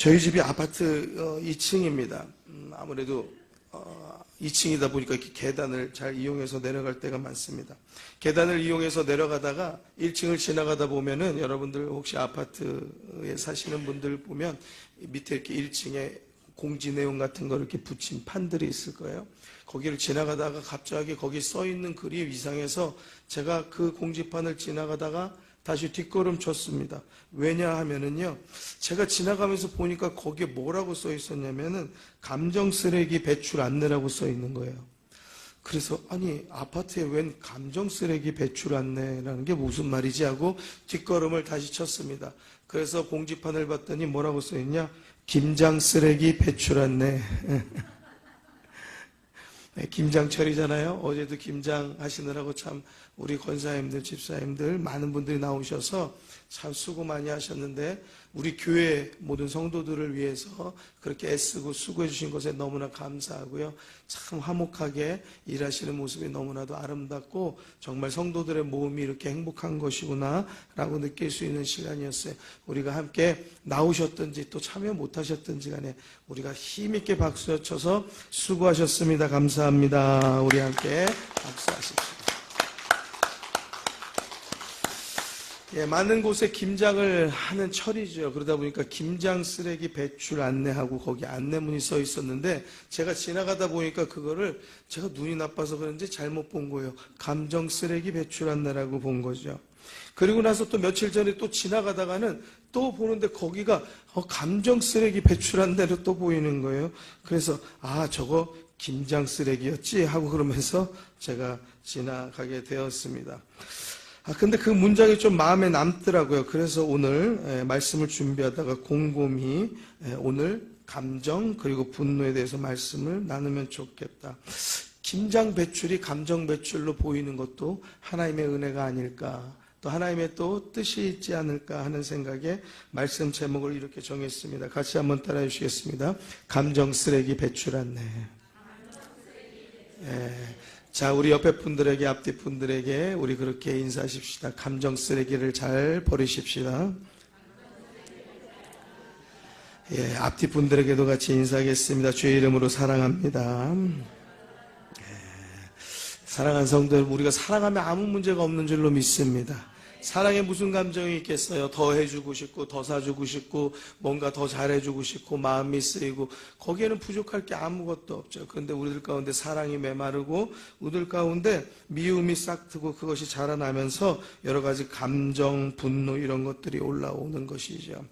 저희 집이 아파트 2층입니다. 아무래도 2층이다 보니까 이렇게 계단을 잘 이용해서 내려갈 때가 많습니다. 계단을 이용해서 내려가다가 1층을 지나가다 보면은 여러분들 혹시 아파트에 사시는 분들 보면 밑에 이렇게 1층에 공지 내용 같은 거 이렇게 붙인 판들이 있을 거예요. 거기를 지나가다가 갑자기 거기 써 있는 글이 이상해서 제가 그 공지판을 지나가다가 다시 뒷걸음 쳤습니다. 왜냐 하면은요, 제가 지나가면서 보니까 거기에 뭐라고 써 있었냐면은 감정 쓰레기 배출 안내라고 써 있는 거예요. 그래서 아니 아파트에 웬 감정 쓰레기 배출 안내라는 게 무슨 말이지 하고 뒷걸음을 다시 쳤습니다. 그래서 공지판을 봤더니 뭐라고 써 있냐? 김장 쓰레기 배출 안내. 네, 김장철이잖아요. 어제도 김장 하시느라고 참 우리 권사님들, 집사님들 많은 분들이 나오셔서 참 수고 많이 하셨는데 우리 교회 모든 성도들을 위해서 그렇게 애쓰고 수고해 주신 것에 너무나 감사하고요. 참 화목하게 일하시는 모습이 너무나도 아름답고 정말 성도들의 모험이 이렇게 행복한 것이구나 라고 느낄 수 있는 시간이었어요. 우리가 함께 나오셨든지 또 참여 못하셨든지 간에 우리가 힘있게 박수 쳐서 수고하셨습니다. 감사합니다. 우리 함께 박수하십시오. 예, 많은 곳에 김장을 하는 철이죠. 그러다 보니까 김장 쓰레기 배출 안내하고 거기 안내문이 써 있었는데 제가 지나가다 보니까 그거를 제가 눈이 나빠서 그런지 잘못 본 거예요. 감정 쓰레기 배출 안내라고 본 거죠. 그리고 나서 또 며칠 전에 또 지나가다가는 또 보는데 거기가 감정 쓰레기 배출 안내로 또 보이는 거예요. 그래서 저거 김장 쓰레기였지 하고 그러면서 제가 지나가게 되었습니다. 근데 그 문장이 좀 마음에 남더라고요. 그래서 오늘 말씀을 준비하다가 곰곰이 오늘 감정 그리고 분노에 대해서 말씀을 나누면 좋겠다. 김장 배출이 감정 배출로 보이는 것도 하나님의 은혜가 아닐까, 또 하나님의 또 뜻이 있지 않을까 하는 생각에 말씀 제목을 이렇게 정했습니다. 같이 한번 따라해 주시겠습니다. 감정 쓰레기 배출 안내. 자, 우리 옆에 분들에게, 앞뒤 분들에게 우리 그렇게 인사하십시다. 감정 쓰레기를 잘 버리십시다. 예, 앞뒤 분들에게도 같이 인사하겠습니다. 주의 이름으로 사랑합니다. 사랑하는 성도들, 우리가 사랑하면 아무 문제가 없는 줄로 믿습니다. 사랑에 무슨 감정이 있겠어요? 더 해주고 싶고, 더 사주고 싶고, 뭔가 더 잘해주고 싶고, 마음이 쓰이고, 거기에는 부족할 게 아무것도 없죠. 그런데 우리들 가운데 사랑이 메마르고, 우리들 가운데 미움이 싹트고, 그것이 자라나면서 여러 가지 감정, 분노 이런 것들이 올라오는 것이죠.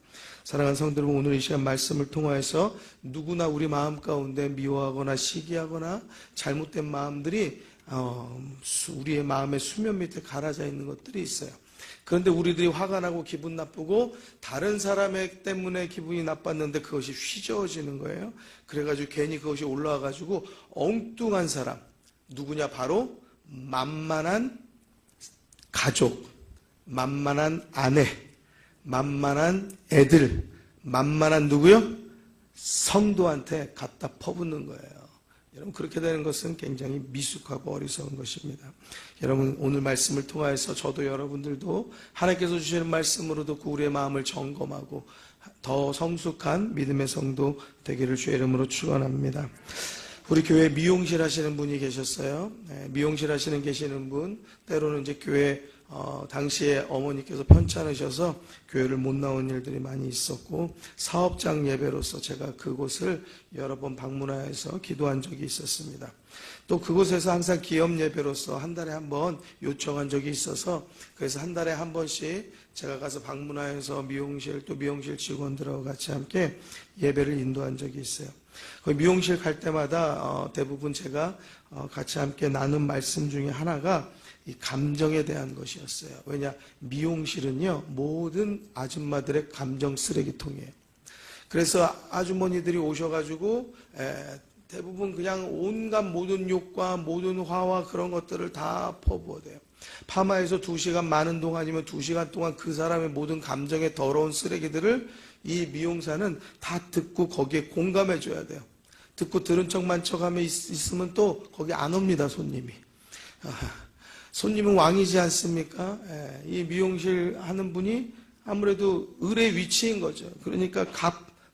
사랑하는 성도 여러분, 오늘 이 시간 말씀을 통하여서 누구나 우리 마음 가운데 미워하거나 시기하거나 잘못된 마음들이 우리의 마음의 수면 밑에 가라져 있는 것들이 있어요. 그런데 우리들이 화가 나고 기분 나쁘고 다른 사람 때문에 기분이 나빴는데 그것이 휘저어지는 거예요. 그래가지고 괜히 그것이 올라와가지고 엉뚱한 사람, 누구냐? 바로 만만한 가족, 만만한 아내, 만만한 애들, 만만한 누구요? 성도한테 갖다 퍼붓는 거예요. 여러분, 그렇게 되는 것은 굉장히 미숙하고 어리석은 것입니다. 여러분, 오늘 말씀을 통하여서 저도 여러분들도 하나님께서 주시는 말씀으로도 우리의 마음을 점검하고 더 성숙한 믿음의 성도 되기를 주의 이름으로 축원합니다. 우리 교회에 미용실 하시는 분이 계셨어요. 미용실 하시는 계시는 분, 때로는 이제 교회 당시에 어머니께서 편찮으셔서 교회를 못 나온 일들이 많이 있었고, 사업장 예배로서 제가 그곳을 여러 번 방문하여서 기도한 적이 있었습니다. 또 그곳에서 항상 기업 예배로서 한 달에 한 번 요청한 적이 있어서, 그래서 한 달에 한 번씩 제가 가서 방문하여서 미용실, 또 미용실 직원들하고 같이 함께 예배를 인도한 적이 있어요. 거기 미용실 갈 때마다 대부분 제가 같이 함께 나눈 말씀 중에 하나가 이 감정에 대한 것이었어요. 왜냐? 미용실은요, 모든 아줌마들의 감정 쓰레기통이에요. 그래서 아주머니들이 오셔가지고 대부분 그냥 온갖 모든 욕과 모든 화와 그런 것들을 다 퍼부어대요. 파마에서 2시간 많은 동안이면 2시간 동안 그 사람의 모든 감정의 더러운 쓰레기들을 이 미용사는 다 듣고 거기에 공감해 줘야 돼요. 듣고 들은 척만 척하면 있으면 또 거기 안 옵니다, 손님이. 손님은 왕이지 않습니까? 이 미용실 하는 분이 아무래도 을의 위치인 거죠. 그러니까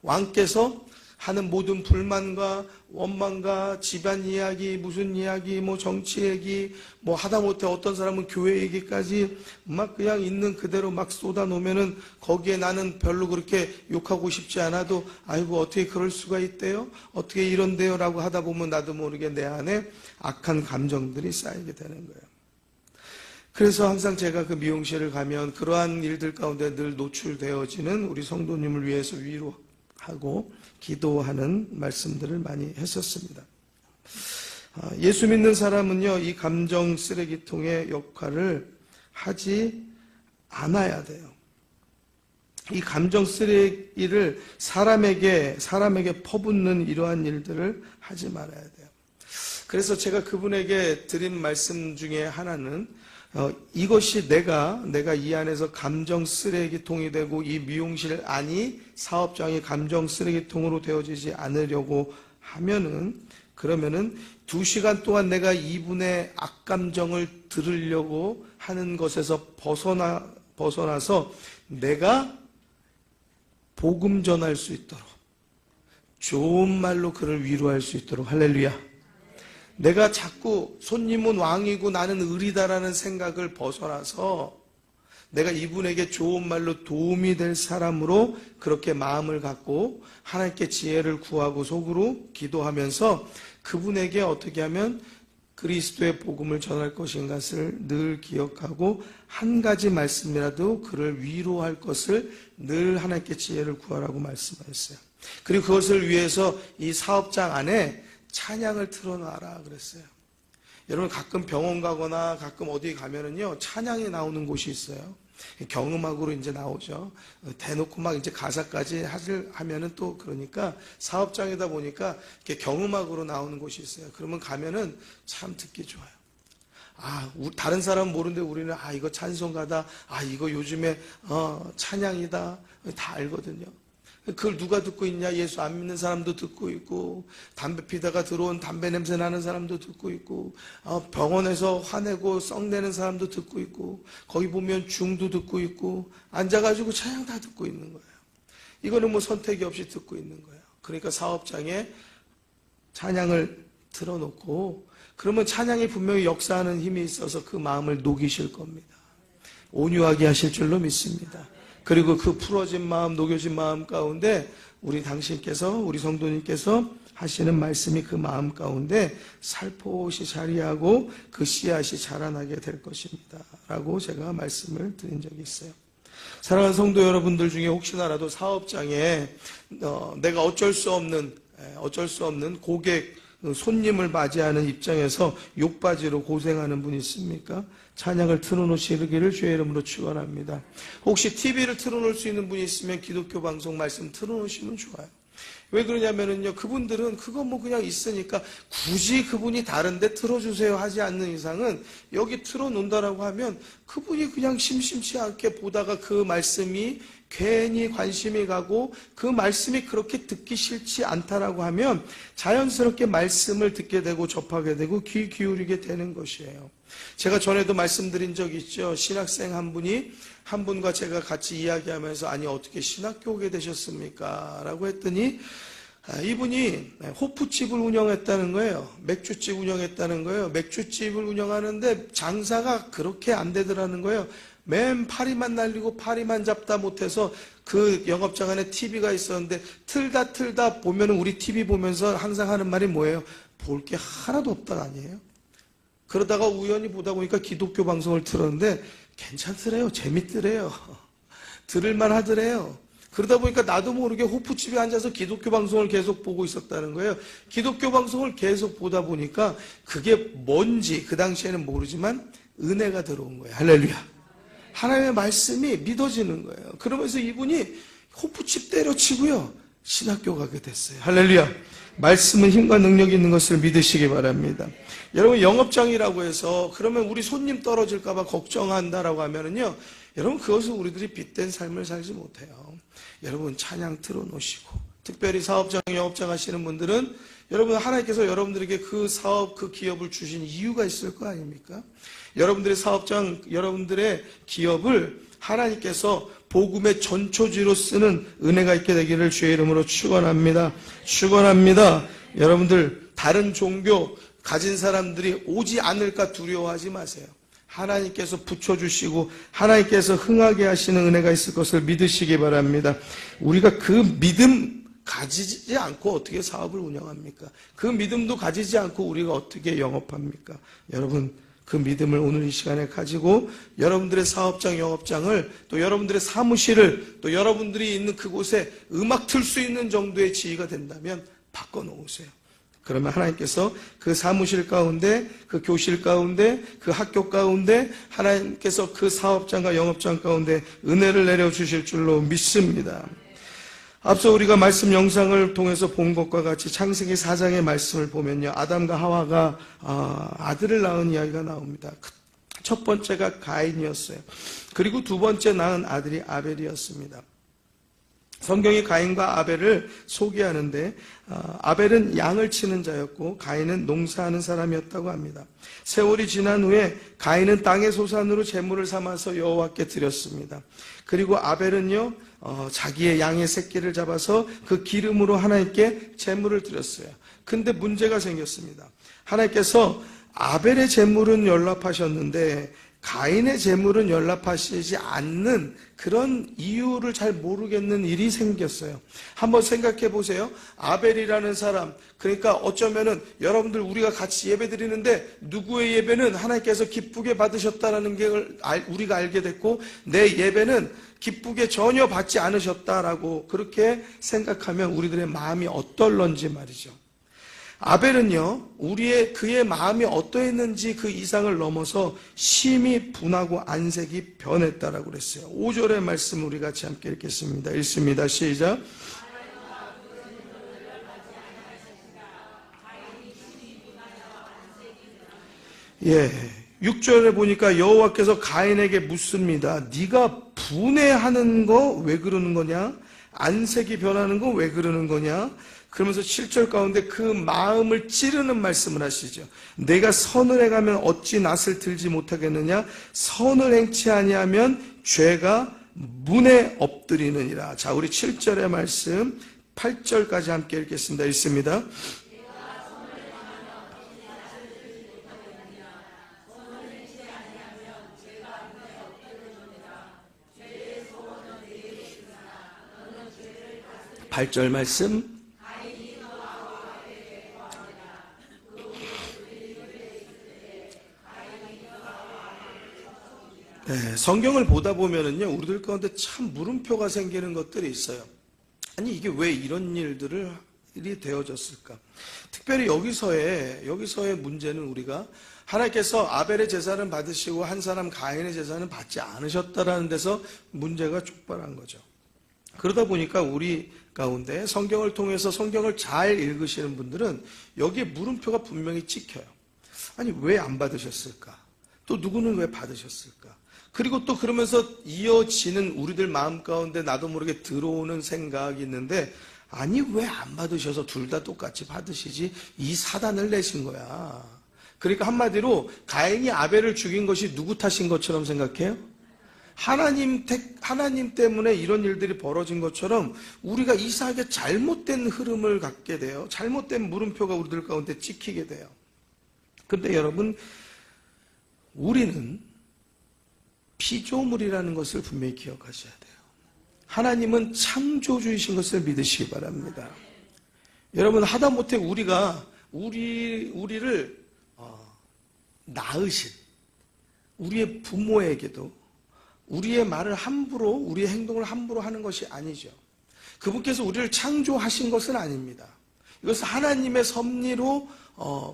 왕께서 하는 모든 불만과 원망과 집안 이야기, 무슨 이야기, 뭐 정치 얘기, 뭐 하다못해 어떤 사람은 교회 얘기까지 막 그냥 있는 그대로 막 쏟아놓으면은 거기에 나는 별로 그렇게 욕하고 싶지 않아도 아이고 어떻게 그럴 수가 있대요? 어떻게 이런데요? 라고 하다 보면 나도 모르게 내 안에 악한 감정들이 쌓이게 되는 거예요. 그래서 항상 제가 그 미용실을 가면 그러한 일들 가운데 늘 노출되어지는 우리 성도님을 위해서 위로하고 기도하는 말씀들을 많이 했었습니다. 예수 믿는 사람은요, 이 감정 쓰레기통의 역할을 하지 않아야 돼요. 이 감정 쓰레기를 사람에게 퍼붓는 이러한 일들을 하지 말아야 돼요. 그래서 제가 그분에게 드린 말씀 중에 하나는 이것이 내가 이 안에서 감정 쓰레기통이 되고 이 미용실 안이 사업장이 감정 쓰레기통으로 되어지지 않으려고 하면은 그러면은 2시간 동안 내가 이분의 악감정을 들으려고 하는 것에서 벗어나서 내가 복음 전할 수 있도록 좋은 말로 그를 위로할 수 있도록 할렐루야. 내가 자꾸 손님은 왕이고 나는 을이다라는 생각을 벗어나서 내가 이분에게 좋은 말로 도움이 될 사람으로 그렇게 마음을 갖고 하나님께 지혜를 구하고 속으로 기도하면서 그분에게 어떻게 하면 그리스도의 복음을 전할 것인가를 늘 기억하고 한 가지 말씀이라도 그를 위로할 것을 늘 하나님께 지혜를 구하라고 말씀하셨어요. 그리고 그것을 위해서 이 사업장 안에 찬양을 틀어놔라 그랬어요. 여러분 가끔 병원 가거나 가끔 어디 가면은요 찬양이 나오는 곳이 있어요. 경음악으로 이제 나오죠. 대놓고 막 이제 가사까지 하면은 또 그러니까 사업장이다 보니까 이렇게 경음악으로 나오는 곳이 있어요. 그러면 가면은 참 듣기 좋아요. 다른 사람은 모르는데 우리는 이거 찬송가다. 이거 요즘에 찬양이다. 다 알거든요. 그걸 누가 듣고 있냐? 예수 안 믿는 사람도 듣고 있고, 담배 피다가 들어온 담배 냄새 나는 사람도 듣고 있고, 병원에서 화내고 썩내는 사람도 듣고 있고, 거기 보면 중도 듣고 있고, 앉아가지고 찬양 다 듣고 있는 거예요. 이거는 뭐 선택이 없이 듣고 있는 거예요. 그러니까 사업장에 찬양을 틀어놓고, 그러면 찬양이 분명히 역사하는 힘이 있어서 그 마음을 녹이실 겁니다. 온유하게 하실 줄로 믿습니다. 그리고 그 풀어진 마음, 녹여진 마음 가운데 우리 성도님께서 하시는 말씀이 그 마음 가운데 살포시 자리하고 그 씨앗이 자라나게 될 것입니다. 라고 제가 말씀을 드린 적이 있어요. 사랑하는 성도 여러분들 중에 혹시나라도 사업장에 내가 어쩔 수 없는 고객, 손님을 맞이하는 입장에서 욕바지로 고생하는 분이 있습니까? 찬양을 틀어놓으시기를 주의 이름으로 축원합니다. 혹시 TV를 틀어놓을 수 있는 분이 있으면 기독교 방송 말씀 틀어놓으시면 좋아요. 왜 그러냐면은요, 그분들은 그거 뭐 그냥 있으니까 굳이 그분이 다른데 틀어주세요 하지 않는 이상은 여기 틀어놓는다라고 하면 그분이 그냥 심심치 않게 보다가 그 말씀이 괜히 관심이 가고 그 말씀이 그렇게 듣기 싫지 않다라고 하면 자연스럽게 말씀을 듣게 되고 접하게 되고 귀 기울이게 되는 것이에요. 제가 전에도 말씀드린 적이 있죠. 신학생 한 분과 제가 같이 이야기하면서 어떻게 신학교 오게 되셨습니까? 라고 했더니 이분이 호프집을 운영했다는 거예요. 맥주집 운영했다는 거예요. 맥주집을 운영하는데 장사가 그렇게 안 되더라는 거예요. 맨 파리만 날리고 파리만 잡다 못해서 그 영업장 안에 TV가 있었는데 틀다 보면 우리 TV 보면서 항상 하는 말이 뭐예요? 볼 게 하나도 없다 아니에요? 그러다가 우연히 보다 보니까 기독교 방송을 틀었는데 괜찮더래요. 재밌더래요. 들을만 하더래요. 그러다 보니까 나도 모르게 호프집에 앉아서 기독교 방송을 계속 보고 있었다는 거예요. 기독교 방송을 계속 보다 보니까 그게 뭔지 그 당시에는 모르지만 은혜가 들어온 거예요. 할렐루야. 하나님의 말씀이 믿어지는 거예요. 그러면서 이분이 호프집 때려치고요. 신학교 가게 됐어요. 할렐루야. 말씀은 힘과 능력이 있는 것을 믿으시기 바랍니다. 여러분 영업장이라고 해서 그러면 우리 손님 떨어질까 봐 걱정한다라고 하면은요. 여러분 그것은 우리들이 빚된 삶을 살지 못해요. 여러분 찬양 틀어놓으시고 특별히 사업장 영업장 하시는 분들은 여러분 하나님께서 여러분들에게 그 사업 그 기업을 주신 이유가 있을 거 아닙니까? 여러분들의 사업장 여러분들의 기업을 하나님께서 복음의 전초지로 쓰는 은혜가 있게 되기를 주의 이름으로 축원합니다. 축원합니다. 여러분들 다른 종교 가진 사람들이 오지 않을까 두려워하지 마세요. 하나님께서 붙여주시고 하나님께서 흥하게 하시는 은혜가 있을 것을 믿으시기 바랍니다. 우리가 그 믿음 가지지 않고 어떻게 사업을 운영합니까? 그 믿음도 가지지 않고 우리가 어떻게 영업합니까? 여러분, 그 믿음을 오늘 이 시간에 가지고 여러분들의 사업장, 영업장을, 또 여러분들의 사무실을, 또 여러분들이 있는 그곳에 음악 틀 수 있는 정도의 지위가 된다면 바꿔놓으세요. 그러면 하나님께서 그 사무실 가운데, 그 교실 가운데, 그 학교 가운데 하나님께서 그 사업장과 영업장 가운데 은혜를 내려주실 줄로 믿습니다. 앞서 우리가 말씀 영상을 통해서 본 것과 같이 창세기 4장의 말씀을 보면요, 아담과 하와가 아들을 낳은 이야기가 나옵니다. 첫 번째가 가인이었어요. 그리고 두 번째 낳은 아들이 아벨이었습니다. 성경이 가인과 아벨을 소개하는데 아벨은 양을 치는 자였고 가인은 농사하는 사람이었다고 합니다. 세월이 지난 후에 가인은 땅의 소산으로 제물을 삼아서 여호와께 드렸습니다. 그리고 아벨은요, 자기의 양의 새끼를 잡아서 그 기름으로 하나님께 제물을 드렸어요. 근데 문제가 생겼습니다. 하나님께서 아벨의 제물은 연락하셨는데 가인의 제물은 연락하시지 않는 그런 이유를 잘 모르겠는 일이 생겼어요. 한번 생각해 보세요. 아벨이라는 사람, 그러니까 어쩌면은 여러분들 우리가 같이 예배 드리는데 누구의 예배는 하나님께서 기쁘게 받으셨다라는 게 우리가 알게 됐고, 내 예배는 기쁘게 전혀 받지 않으셨다라고 그렇게 생각하면 우리들의 마음이 어떨런지 말이죠. 아벨은요, 그의 마음이 어떠했는지 그 이상을 넘어서 심히 분하고 안색이 변했다라고 그랬어요. 5절의 말씀 우리 같이 함께 읽겠습니다. 읽습니다. 시작. 예, 6절에 보니까 여호와께서 가인에게 묻습니다. 네가 분해하는 거 왜 그러는 거냐? 안색이 변하는 거 왜 그러는 거냐? 그러면서 7절 가운데 그 마음을 찌르는 말씀을 하시죠. 내가 선을 행하면 어찌 낯을 들지 못하겠느냐? 선을 행치 아니하면 죄가 문에 엎드리느니라. 자, 우리 7절의 말씀 8절까지 함께 읽겠습니다. 읽습니다. 팔절 말씀. 네, 성경을 보다 보면은요, 우리들 가운데 참 물음표가 생기는 것들이 있어요. 아니, 이게 왜 이런 일이 되어졌을까? 특별히 여기서의 문제는 우리가 하나님께서 아벨의 제사는 받으시고 한 사람 가인의 제사는 받지 않으셨다라는 데서 문제가 촉발한 거죠. 그러다 보니까 우리 가운데 성경을 통해서 성경을 잘 읽으시는 분들은 여기에 물음표가 분명히 찍혀요. 아니, 왜 안 받으셨을까? 또 누구는 왜 받으셨을까? 그리고 또 그러면서 이어지는 우리들 마음 가운데 나도 모르게 들어오는 생각이 있는데, 아니, 왜 안 받으셔서 둘 다 똑같이 받으시지? 이 사단을 내신 거야. 그러니까 한마디로 가인이 아벨을 죽인 것이 누구 탓인 것처럼 생각해요? 하나님 때문에 이런 일들이 벌어진 것처럼 우리가 이상하게 잘못된 흐름을 갖게 돼요. 잘못된 물음표가 우리들 가운데 찍히게 돼요. 그런데 여러분, 우리는 피조물이라는 것을 분명히 기억하셔야 돼요. 하나님은 창조주이신 것을 믿으시기 바랍니다. 여러분, 하다못해 우리를 낳으신 우리의 부모에게도 우리의 말을 함부로, 우리의 행동을 함부로 하는 것이 아니죠. 그분께서 우리를 창조하신 것은 아닙니다. 이것은 하나님의 섭리로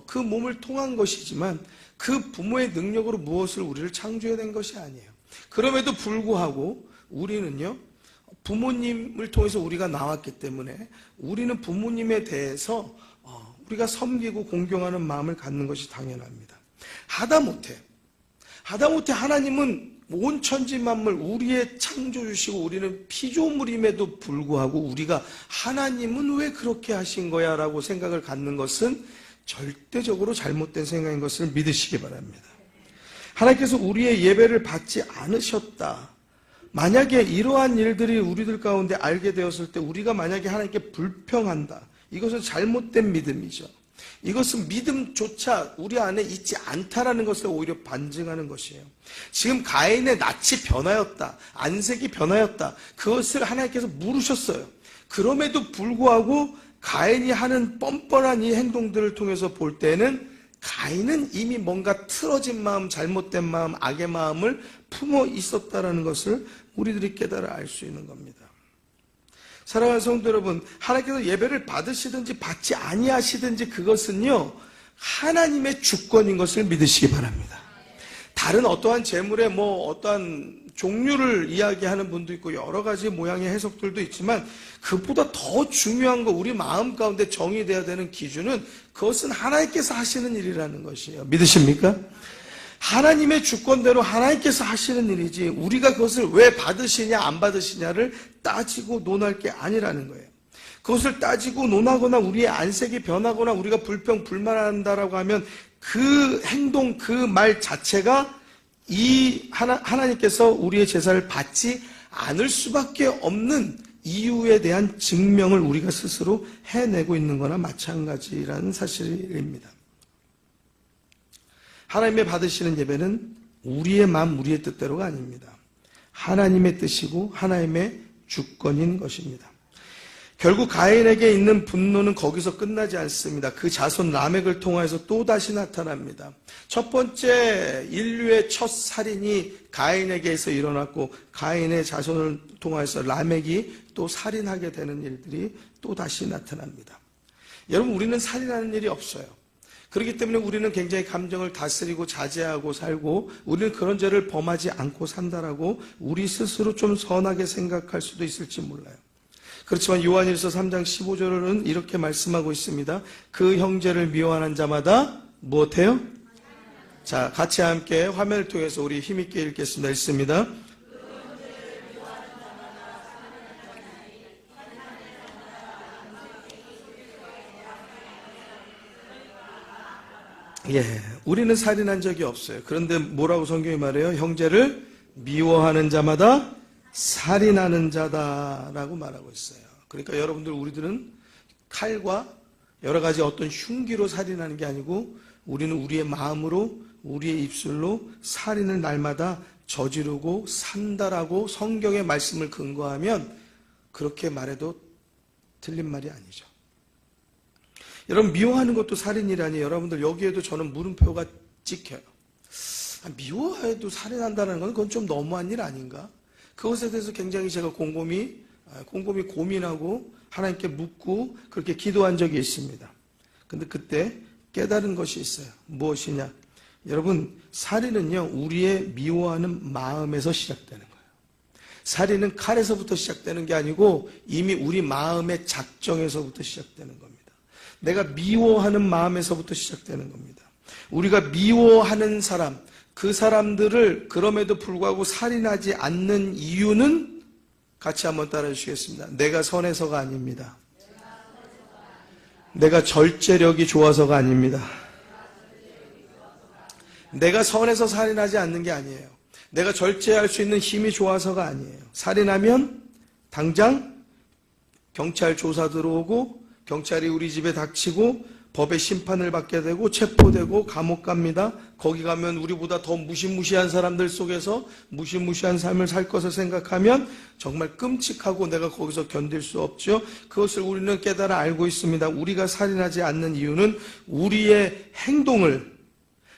그 몸을 통한 것이지만 그 부모의 능력으로 무엇을 우리를 창조해낸 것이 아니에요. 그럼에도 불구하고 우리는요, 부모님을 통해서 우리가 나왔기 때문에 우리는 부모님에 대해서 우리가 섬기고 공경하는 마음을 갖는 것이 당연합니다. 하다못해 하나님은 온 천지 만물 우리의 창조주시고 우리는 피조물임에도 불구하고 우리가 하나님은 왜 그렇게 하신 거야? 라고 생각을 갖는 것은 절대적으로 잘못된 생각인 것을 믿으시기 바랍니다. 하나님께서 우리의 예배를 받지 않으셨다. 만약에 이러한 일들이 우리들 가운데 알게 되었을 때 우리가 만약에 하나님께 불평한다. 이것은 잘못된 믿음이죠. 이것은 믿음조차 우리 안에 있지 않다라는 것을 오히려 반증하는 것이에요. 지금 가인의 낯이 변하였다. 안색이 변하였다. 그것을 하나님께서 물으셨어요. 그럼에도 불구하고 가인이 하는 뻔뻔한 이 행동들을 통해서 볼 때는 가인은 이미 뭔가 틀어진 마음, 잘못된 마음, 악의 마음을 품어 있었다라는 것을 우리들이 깨달아 알 수 있는 겁니다. 사랑하는 성도 여러분, 하나님께서 예배를 받으시든지 받지 아니하시든지 그것은요 하나님의 주권인 것을 믿으시기 바랍니다. 다른 어떠한 재물의 어떠한 종류를 이야기하는 분도 있고 여러 가지 모양의 해석들도 있지만 그보다 더 중요한 거, 우리 마음 가운데 정의되어야 되는 기준은 그것은 하나님께서 하시는 일이라는 것이에요. 믿으십니까? 하나님의 주권대로 하나님께서 하시는 일이지 우리가 그것을 왜 받으시냐 안 받으시냐를 따지고 논할 게 아니라는 거예요. 그것을 따지고 논하거나 우리의 안색이 변하거나 우리가 불평불만한다라고 하면 그 행동, 그 말 자체가 이 하나님께서 우리의 제사를 받지 않을 수밖에 없는 이유에 대한 증명을 우리가 스스로 해내고 있는 거나 마찬가지라는 사실입니다. 하나님의 받으시는 예배는 우리의 마음, 우리의 뜻대로가 아닙니다. 하나님의 뜻이고 하나님의 주권인 것입니다. 결국 가인에게 있는 분노는 거기서 끝나지 않습니다. 그 자손 라멕을 통해서 또다시 나타납니다. 첫 번째 인류의 첫 살인이 가인에게서 일어났고 가인의 자손을 통해서 라멕이 또 살인하게 되는 일들이 또다시 나타납니다. 여러분, 우리는 살인하는 일이 없어요. 그렇기 때문에 우리는 굉장히 감정을 다스리고 자제하고 살고 우리는 그런 죄를 범하지 않고 산다라고 우리 스스로 좀 선하게 생각할 수도 있을지 몰라요. 그렇지만 요한일서 3장 15절은 이렇게 말씀하고 있습니다. 그 형제를 미워하는 자마다 무엇해요? 자, 같이 함께 화면을 통해서 우리 힘있게 읽겠습니다. 읽습니다. 우리는 살인한 적이 없어요. 그런데 뭐라고 성경이 말해요? 형제를 미워하는 자마다 살인하는 자다라고 말하고 있어요. 그러니까 여러분들, 우리들은 칼과 여러 가지 어떤 흉기로 살인하는 게 아니고 우리는 우리의 마음으로, 우리의 입술로 살인을 날마다 저지르고 산다라고 성경의 말씀을 근거하면 그렇게 말해도 틀린 말이 아니죠. 여러분, 미워하는 것도 살인이라니 여러분들 여기에도 저는 물음표가 찍혀요. 미워해도 살인한다는 건 그건 좀 너무한 일 아닌가? 그것에 대해서 굉장히 제가 곰곰이 고민하고 하나님께 묻고 그렇게 기도한 적이 있습니다. 근데 그때 깨달은 것이 있어요. 무엇이냐? 여러분, 살인은요 우리의 미워하는 마음에서 시작되는 거예요. 살인은 칼에서부터 시작되는 게 아니고 이미 우리 마음의 작정에서부터 시작되는 겁니다. 내가 미워하는 마음에서부터 시작되는 겁니다. 우리가 미워하는 사람, 그 사람들을 그럼에도 불구하고 살인하지 않는 이유는 같이 한번 따라해 주시겠습니다. 내가 선해서가 아닙니다. 내가 절제력이 좋아서가 아닙니다. 내가 선해서 살인하지 않는 게 아니에요. 내가 절제할 수 있는 힘이 좋아서가 아니에요. 살인하면 당장 경찰 조사 들어오고 경찰이 우리 집에 닥치고 법의 심판을 받게 되고 체포되고 감옥 갑니다. 거기 가면 우리보다 더 무시무시한 사람들 속에서 무시무시한 삶을 살 것을 생각하면 정말 끔찍하고 내가 거기서 견딜 수 없죠. 그것을 우리는 깨달아 알고 있습니다. 우리가 살인하지 않는 이유는 우리의 행동을,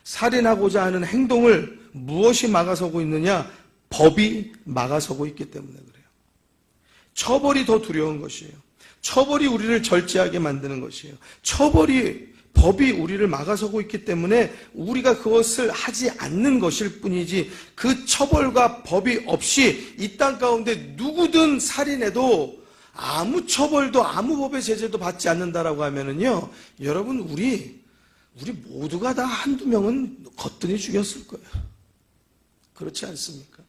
살인하고자 하는 행동을 무엇이 막아서고 있느냐? 법이 막아서고 있기 때문에 그래요. 처벌이 더 두려운 것이에요. 처벌이 우리를 절제하게 만드는 것이에요. 법이 우리를 막아서고 있기 때문에 우리가 그것을 하지 않는 것일 뿐이지, 그 처벌과 법이 없이 이 땅 가운데 누구든 살인해도 아무 처벌도 아무 법의 제재도 받지 않는다라고 하면은요, 여러분, 우리 모두가 다 한두 명은 거뜬히 죽였을 거예요. 그렇지 않습니까?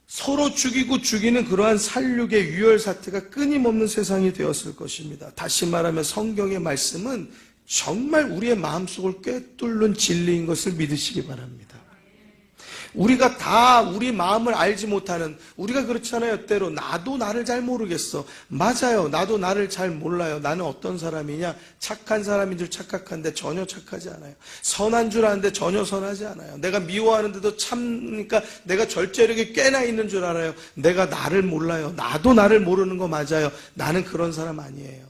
서로 죽이고 죽이는 그러한 살육의 유혈 사태가 끊임없는 세상이 되었을 것입니다. 다시 말하면 성경의 말씀은 정말 우리의 마음속을 꿰뚫는 진리인 것을 믿으시기 바랍니다. 우리가 다 우리 마음을 알지 못하는, 우리가 그렇잖아요. 때로 나도 나를 잘 모르겠어. 맞아요. 나도 나를 잘 몰라요. 나는 어떤 사람이냐? 착한 사람인 줄 착각한데 전혀 착하지 않아요. 선한 줄 아는데 전혀 선하지 않아요. 내가 미워하는데도 참으니까 내가 절제력이 꽤나 있는 줄 알아요. 내가 나를 몰라요. 나도 나를 모르는 거 맞아요. 나는 그런 사람 아니에요.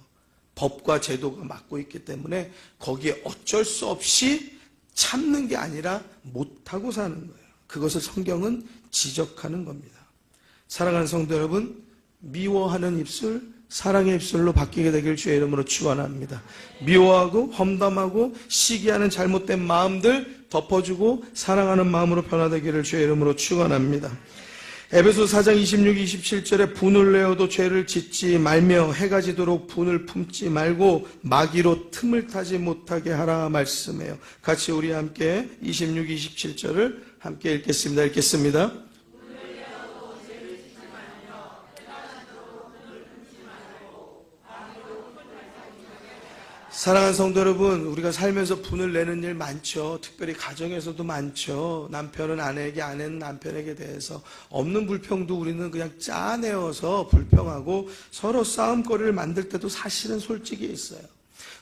법과 제도가 막고 있기 때문에 거기에 어쩔 수 없이 참는 게 아니라 못하고 사는 거예요. 그것을 성경은 지적하는 겁니다. 사랑하는 성도 여러분, 미워하는 입술, 사랑의 입술로 바뀌게 되길 주의 이름으로 축원합니다. 미워하고 험담하고 시기하는 잘못된 마음들 덮어주고 사랑하는 마음으로 변화되기를 주의 이름으로 축원합니다. 에베소 4장 26, 27절에 분을 내어도 죄를 짓지 말며 해가 지도록 분을 품지 말고 마귀로 틈을 타지 못하게 하라 말씀해요. 같이 우리 함께 26, 27절을 함께 읽겠습니다. 읽겠습니다. 사랑하는 성도 여러분, 우리가 살면서 분을 내는 일 많죠. 특별히 가정에서도 많죠. 남편은 아내에게, 아내는 남편에게 대해서 없는 불평도 우리는 그냥 짜내어서 불평하고 서로 싸움거리를 만들 때도 사실은 솔직히 있어요.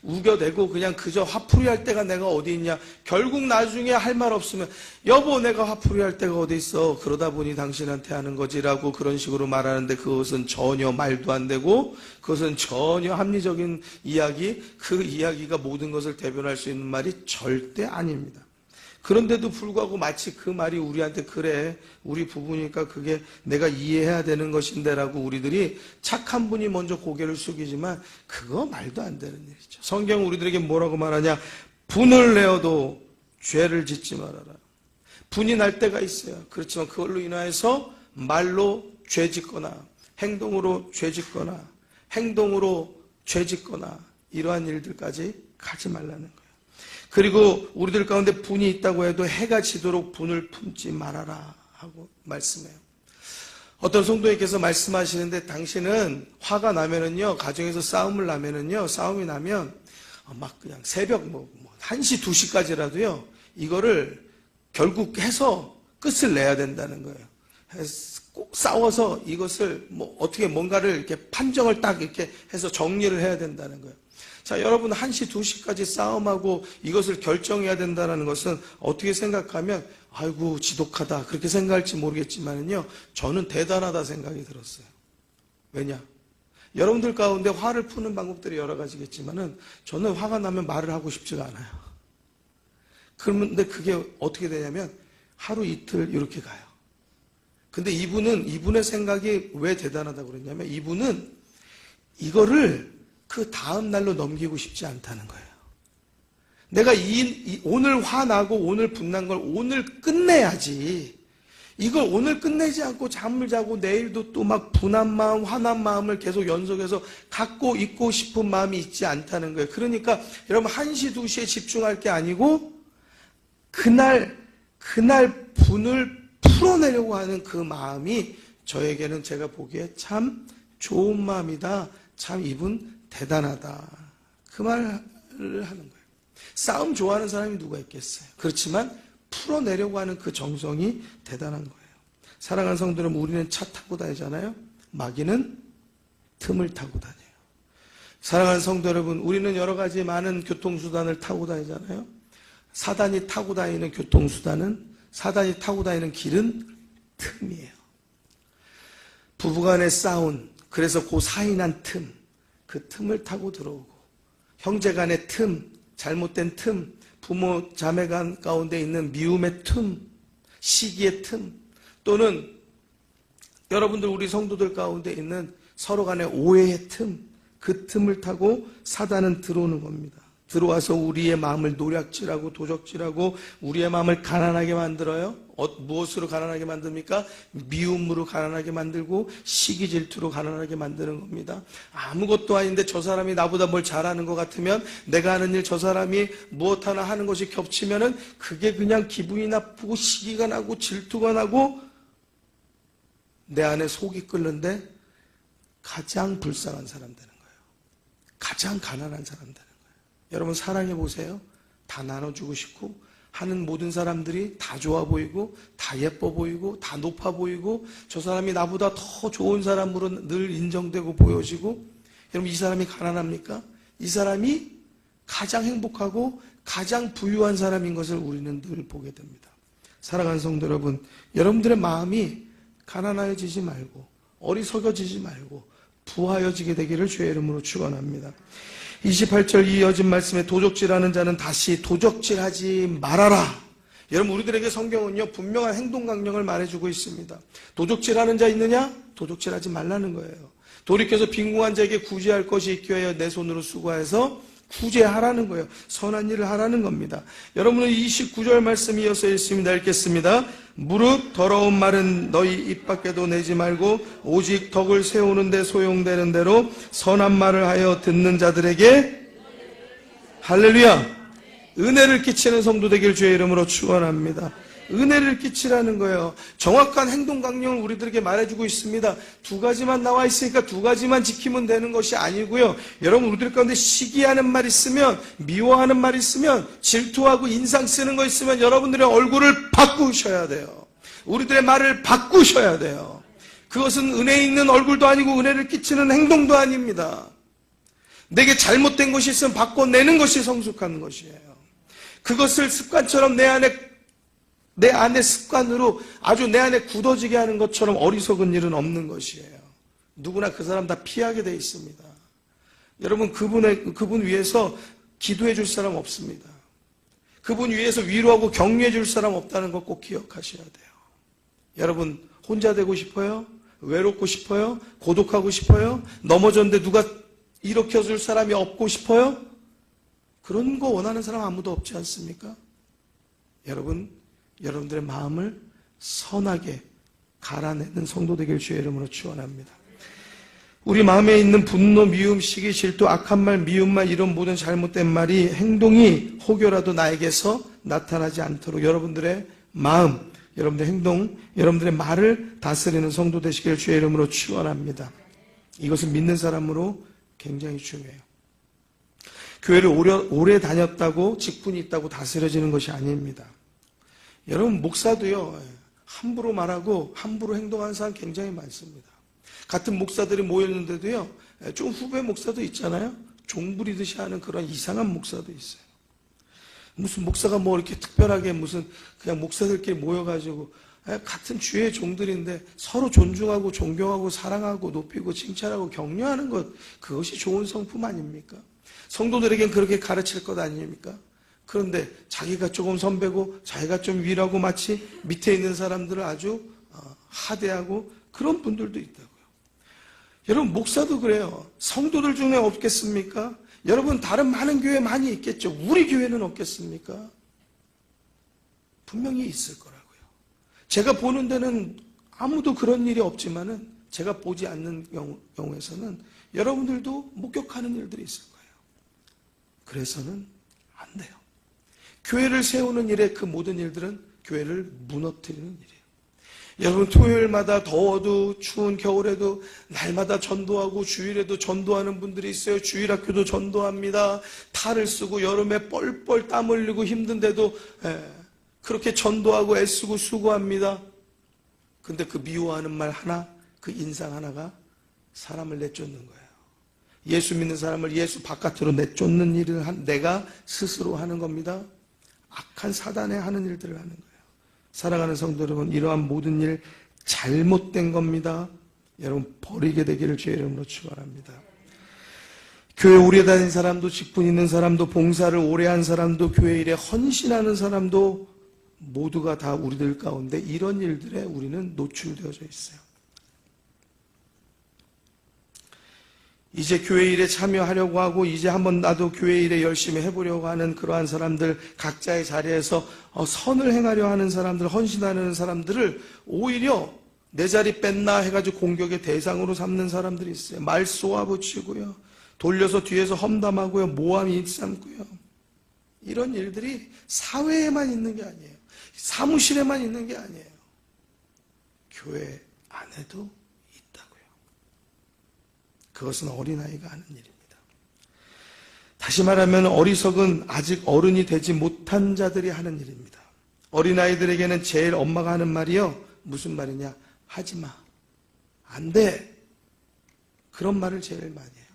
우겨대고 그냥 그저 화풀이 할 때가 내가 어디 있냐. 결국 나중에 할 말 없으면 여보 내가 화풀이 할 때가 어디 있어. 그러다 보니 당신한테 하는 거지라고 그런 식으로 말하는데 그것은 전혀 말도 안 되고 그것은 전혀 합리적인 이야기, 그 이야기가 모든 것을 대변할 수 있는 말이 절대 아닙니다. 그런데도 불구하고 마치 그 말이 우리한테 그래 우리 부부니까 그게 내가 이해해야 되는 것인데 라고 우리들이 착한 분이 먼저 고개를 숙이지만 그거 말도 안 되는 일이죠. 성경은 우리들에게 뭐라고 말하냐. 분을 내어도 죄를 짓지 말아라. 분이 날 때가 있어요. 그렇지만 그걸로 인하여서 말로 죄 짓거나 행동으로 죄 짓거나 행동으로 죄 짓거나 이러한 일들까지 가지 말라는 거예요. 그리고 우리들 가운데 분이 있다고 해도 해가 지도록 분을 품지 말아라 하고 말씀해요. 어떤 성도님께서 말씀하시는데 당신은 화가 나면은요, 가정에서 싸움을 나면은요, 싸움이 나면 막 그냥 새벽 1시, 2시까지라도요, 이거를 결국 해서 끝을 내야 된다는 거예요. 꼭 싸워서 이것을 어떻게 뭔가를 이렇게 판정을 딱 이렇게 해서 정리를 해야 된다는 거예요. 자, 여러분 1시, 2시까지 싸움하고 이것을 결정해야 된다는 것은 어떻게 생각하면 아이고 지독하다 그렇게 생각할지 모르겠지만요, 저는 대단하다 생각이 들었어요. 왜냐? 여러분들 가운데 화를 푸는 방법들이 여러 가지겠지만은 저는 화가 나면 말을 하고 싶지가 않아요. 그런데 그게 어떻게 되냐면 하루 이틀 이렇게 가요. 근데 이분의 생각이 왜 대단하다고 그랬냐면 이분은 이거를 그 다음 날로 넘기고 싶지 않다는 거예요. 내가 오늘 화나고 오늘 분난 걸 오늘 끝내야지. 이걸 오늘 끝내지 않고 잠을 자고 내일도 또 막 분한 마음, 화난 마음을 계속 연속해서 갖고 있고 싶은 마음이 있지 않다는 거예요. 그러니까 여러분 1시, 2시에 집중할 게 아니고 그날 분을 풀어내려고 하는 그 마음이 저에게는 제가 보기에 참 좋은 마음이다. 참 이분 대단하다. 그 말을 하는 거예요. 싸움 좋아하는 사람이 누가 있겠어요. 그렇지만 풀어내려고 하는 그 정성이 대단한 거예요. 사랑하는 성도는 우리는 차 타고 다니잖아요. 마귀는 틈을 타고 다녀요. 사랑하는 성도 여러분, 우리는 여러 가지 많은 교통수단을 타고 다니잖아요. 사단이 타고 다니는 교통수단은, 사단이 타고 다니는 길은 틈이에요. 부부간의 싸움, 그래서 그 사이 난 틈, 그 틈을 타고 들어오고, 형제간의 틈, 잘못된 틈, 부모 자매간 가운데 있는 미움의 틈, 시기의 틈, 또는 여러분들 우리 성도들 가운데 있는 서로 간의 오해의 틈, 그 틈을 타고 사단은 들어오는 겁니다. 들어와서 우리의 마음을 노략질하고 도적질하고 우리의 마음을 가난하게 만들어요. 무엇으로 가난하게 만듭니까? 미움으로 가난하게 만들고 시기 질투로 가난하게 만드는 겁니다. 아무것도 아닌데 저 사람이 나보다 뭘 잘하는 것 같으면 내가 하는 일 저 사람이 무엇 하나 하는 것이 겹치면은 그게 그냥 기분이 나쁘고 시기가 나고 질투가 나고 내 안에 속이 끓는데 가장 불쌍한 사람 되는 거예요. 가장 가난한 사람 되는 거예요. 여러분 사랑해 보세요. 다 나눠주고 싶고 하는 모든 사람들이 다 좋아 보이고 다 예뻐 보이고 다 높아 보이고 저 사람이 나보다 더 좋은 사람으로 늘 인정되고 보여지고, 여러분 이 사람이 가난합니까? 이 사람이 가장 행복하고 가장 부유한 사람인 것을 우리는 늘 보게 됩니다. 사랑하는 성도 여러분, 여러분들의 마음이 가난해지지 말고 어리석어지지 말고 부하여지게 되기를 주의 이름으로 축원합니다. 28절 이어진 말씀에 도적질하는 자는 다시 도적질하지 말아라. 여러분 우리들에게 성경은요 분명한 행동 강령을 말해주고 있습니다. 도적질하는 자 있느냐? 도적질하지 말라는 거예요. 돌이켜서 빈궁한 자에게 구제할 것이 있기 위하여 내 손으로 수고해서 구제하라는 거예요. 선한 일을 하라는 겁니다. 여러분은 29절 말씀 이어서 읽습니다. 읽겠습니다. 무릇 더러운 말은 너희 입 밖에도 내지 말고 오직 덕을 세우는 데 소용되는 대로 선한 말을 하여 듣는 자들에게 할렐루야, 은혜를 끼치는 성도 되길 주의 이름으로 축원합니다. 은혜를 끼치라는 거예요. 정확한 행동 강령을 우리들에게 말해주고 있습니다. 두 가지만 나와 있으니까 두 가지만 지키면 되는 것이 아니고요. 여러분 우리들 가운데 시기하는 말 있으면, 미워하는 말 있으면, 질투하고 인상 쓰는 거 있으면 여러분들의 얼굴을 바꾸셔야 돼요. 우리들의 말을 바꾸셔야 돼요. 그것은 은혜 있는 얼굴도 아니고 은혜를 끼치는 행동도 아닙니다. 내게 잘못된 것이 있으면 바꿔내는 것이 성숙한 것이에요. 그것을 습관처럼 내 안에 습관으로 아주 내 안에 굳어지게 하는 것처럼 어리석은 일은 없는 것이에요. 누구나 그 사람 다 피하게 돼 있습니다. 여러분 그분 위해서 기도해 줄 사람 없습니다. 그분 위해서 위로하고 격려해 줄 사람 없다는 것 꼭 기억하셔야 돼요. 여러분 혼자 되고 싶어요? 외롭고 싶어요? 고독하고 싶어요? 넘어졌는데 누가 일으켜 줄 사람이 없고 싶어요? 그런 거 원하는 사람 아무도 없지 않습니까? 여러분들의 마음을 선하게 갈아내는 성도 되길 주의 이름으로 축원합니다. 우리 마음에 있는 분노, 미움, 시기, 질투, 악한 말, 미운 말, 이런 모든 잘못된 말이, 행동이 혹여라도 나에게서 나타나지 않도록 여러분들의 마음, 여러분들의 행동, 여러분들의 말을 다스리는 성도 되시길 주의 이름으로 축원합니다. 이것은 믿는 사람으로 굉장히 중요해요. 교회를 오래 다녔다고 직분이 있다고 다스려지는 것이 아닙니다. 여러분 목사도요 함부로 말하고 함부로 행동하는 사람 굉장히 많습니다. 같은 목사들이 모였는데도요 좀 후배 목사도 있잖아요. 종부리듯이 하는 그런 이상한 목사도 있어요. 무슨 목사가 뭐 이렇게 특별하게 무슨 그냥 목사들끼리 모여가지고 같은 주의 종들인데 서로 존중하고 존경하고 사랑하고 높이고 칭찬하고 격려하는 것, 그것이 좋은 성품 아닙니까? 성도들에겐 그렇게 가르칠 것 아닙니까? 그런데 자기가 조금 선배고 자기가 좀 위라고 마치 밑에 있는 사람들을 아주 하대하고 그런 분들도 있다고요. 여러분 목사도 그래요. 성도들 중에 없겠습니까? 여러분 다른 많은 교회 많이 있겠죠. 우리 교회는 없겠습니까? 분명히 있을 거라고요. 제가 보는 데는 아무도 그런 일이 없지만은 제가 보지 않는 경우에서는 여러분들도 목격하는 일들이 있을 거예요. 그래서는 안 돼요. 교회를 세우는 일에 그 모든 일들은 교회를 무너뜨리는 일이에요. 여러분 토요일마다 더워도 추운 겨울에도 날마다 전도하고 주일에도 전도하는 분들이 있어요. 주일학교도 전도합니다. 탈을 쓰고 여름에 뻘뻘 땀 흘리고 힘든데도 그렇게 전도하고 애쓰고 수고합니다. 근데 그 미워하는 말 하나, 그 인상 하나가 사람을 내쫓는 거예요. 예수 믿는 사람을 예수 바깥으로 내쫓는 일을 내가 스스로 하는 겁니다. 악한 사단에 하는 일들을 하는 거예요. 사랑하는 성도 여러분, 이러한 모든 일 잘못된 겁니다. 여러분 버리게 되기를 주의 이름으로 축원합니다. 교회 오래 다닌 사람도, 직분 있는 사람도, 봉사를 오래 한 사람도, 교회 일에 헌신하는 사람도 모두가 다 우리들 가운데 이런 일들에 우리는 노출되어져 있어요. 이제 교회 일에 참여하려고 하고 이제 한번 나도 교회 일에 열심히 해보려고 하는 그러한 사람들, 각자의 자리에서 선을 행하려 하는 사람들, 헌신하는 사람들을 오히려 내 자리 뺐나 해가지고 공격의 대상으로 삼는 사람들이 있어요. 말 쏘아붙이고요, 돌려서 뒤에서 험담하고요, 모함 일삼고요. 이런 일들이 사회에만 있는 게 아니에요. 사무실에만 있는 게 아니에요. 교회 안에도 있다고요. 그것은 어린아이가 하는 일입니다. 다시 말하면 어리석은 아직 어른이 되지 못한 자들이 하는 일입니다. 어린아이들에게는 제일 엄마가 하는 말이요. 무슨 말이냐? 하지 마. 안 돼. 그런 말을 제일 많이 해요.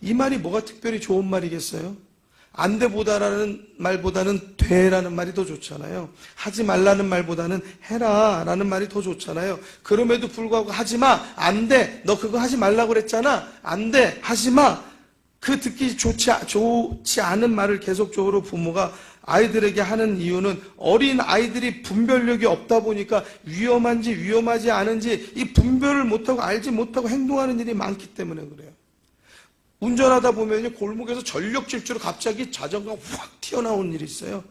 이 말이 뭐가 특별히 좋은 말이겠어요? 안 돼보다라는 말보다는 돼라는 말이 더 좋잖아요. 하지 말라는 말보다는 해라 라는 말이 더 좋잖아요. 그럼에도 불구하고 하지 마. 안 돼. 너 그거 하지 말라고 그랬잖아. 안 돼. 하지 마. 그 듣기 좋지 않은 말을 계속적으로 부모가 아이들에게 하는 이유는 어린 아이들이 분별력이 없다 보니까 위험한지 위험하지 않은지 이 분별을 못하고 알지 못하고 행동하는 일이 많기 때문에 그래요. 운전하다 보면 골목에서 전력 질주로 갑자기 자전거가 확 튀어나온 일이 있어요.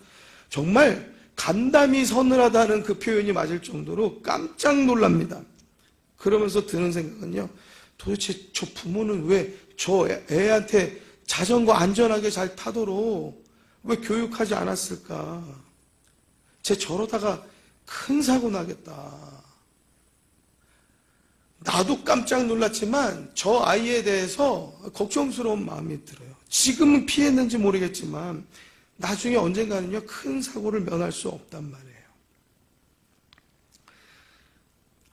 정말 간담이 서늘하다는 그 표현이 맞을 정도로 깜짝 놀랍니다. 그러면서 드는 생각은요. 도대체 저 부모는 왜 저 애한테 자전거 안전하게 잘 타도록 왜 교육하지 않았을까? 쟤 저러다가 큰 사고 나겠다. 나도 깜짝 놀랐지만 저 아이에 대해서 걱정스러운 마음이 들어요. 지금은 피했는지 모르겠지만 나중에 언젠가는요 큰 사고를 면할 수 없단 말이에요.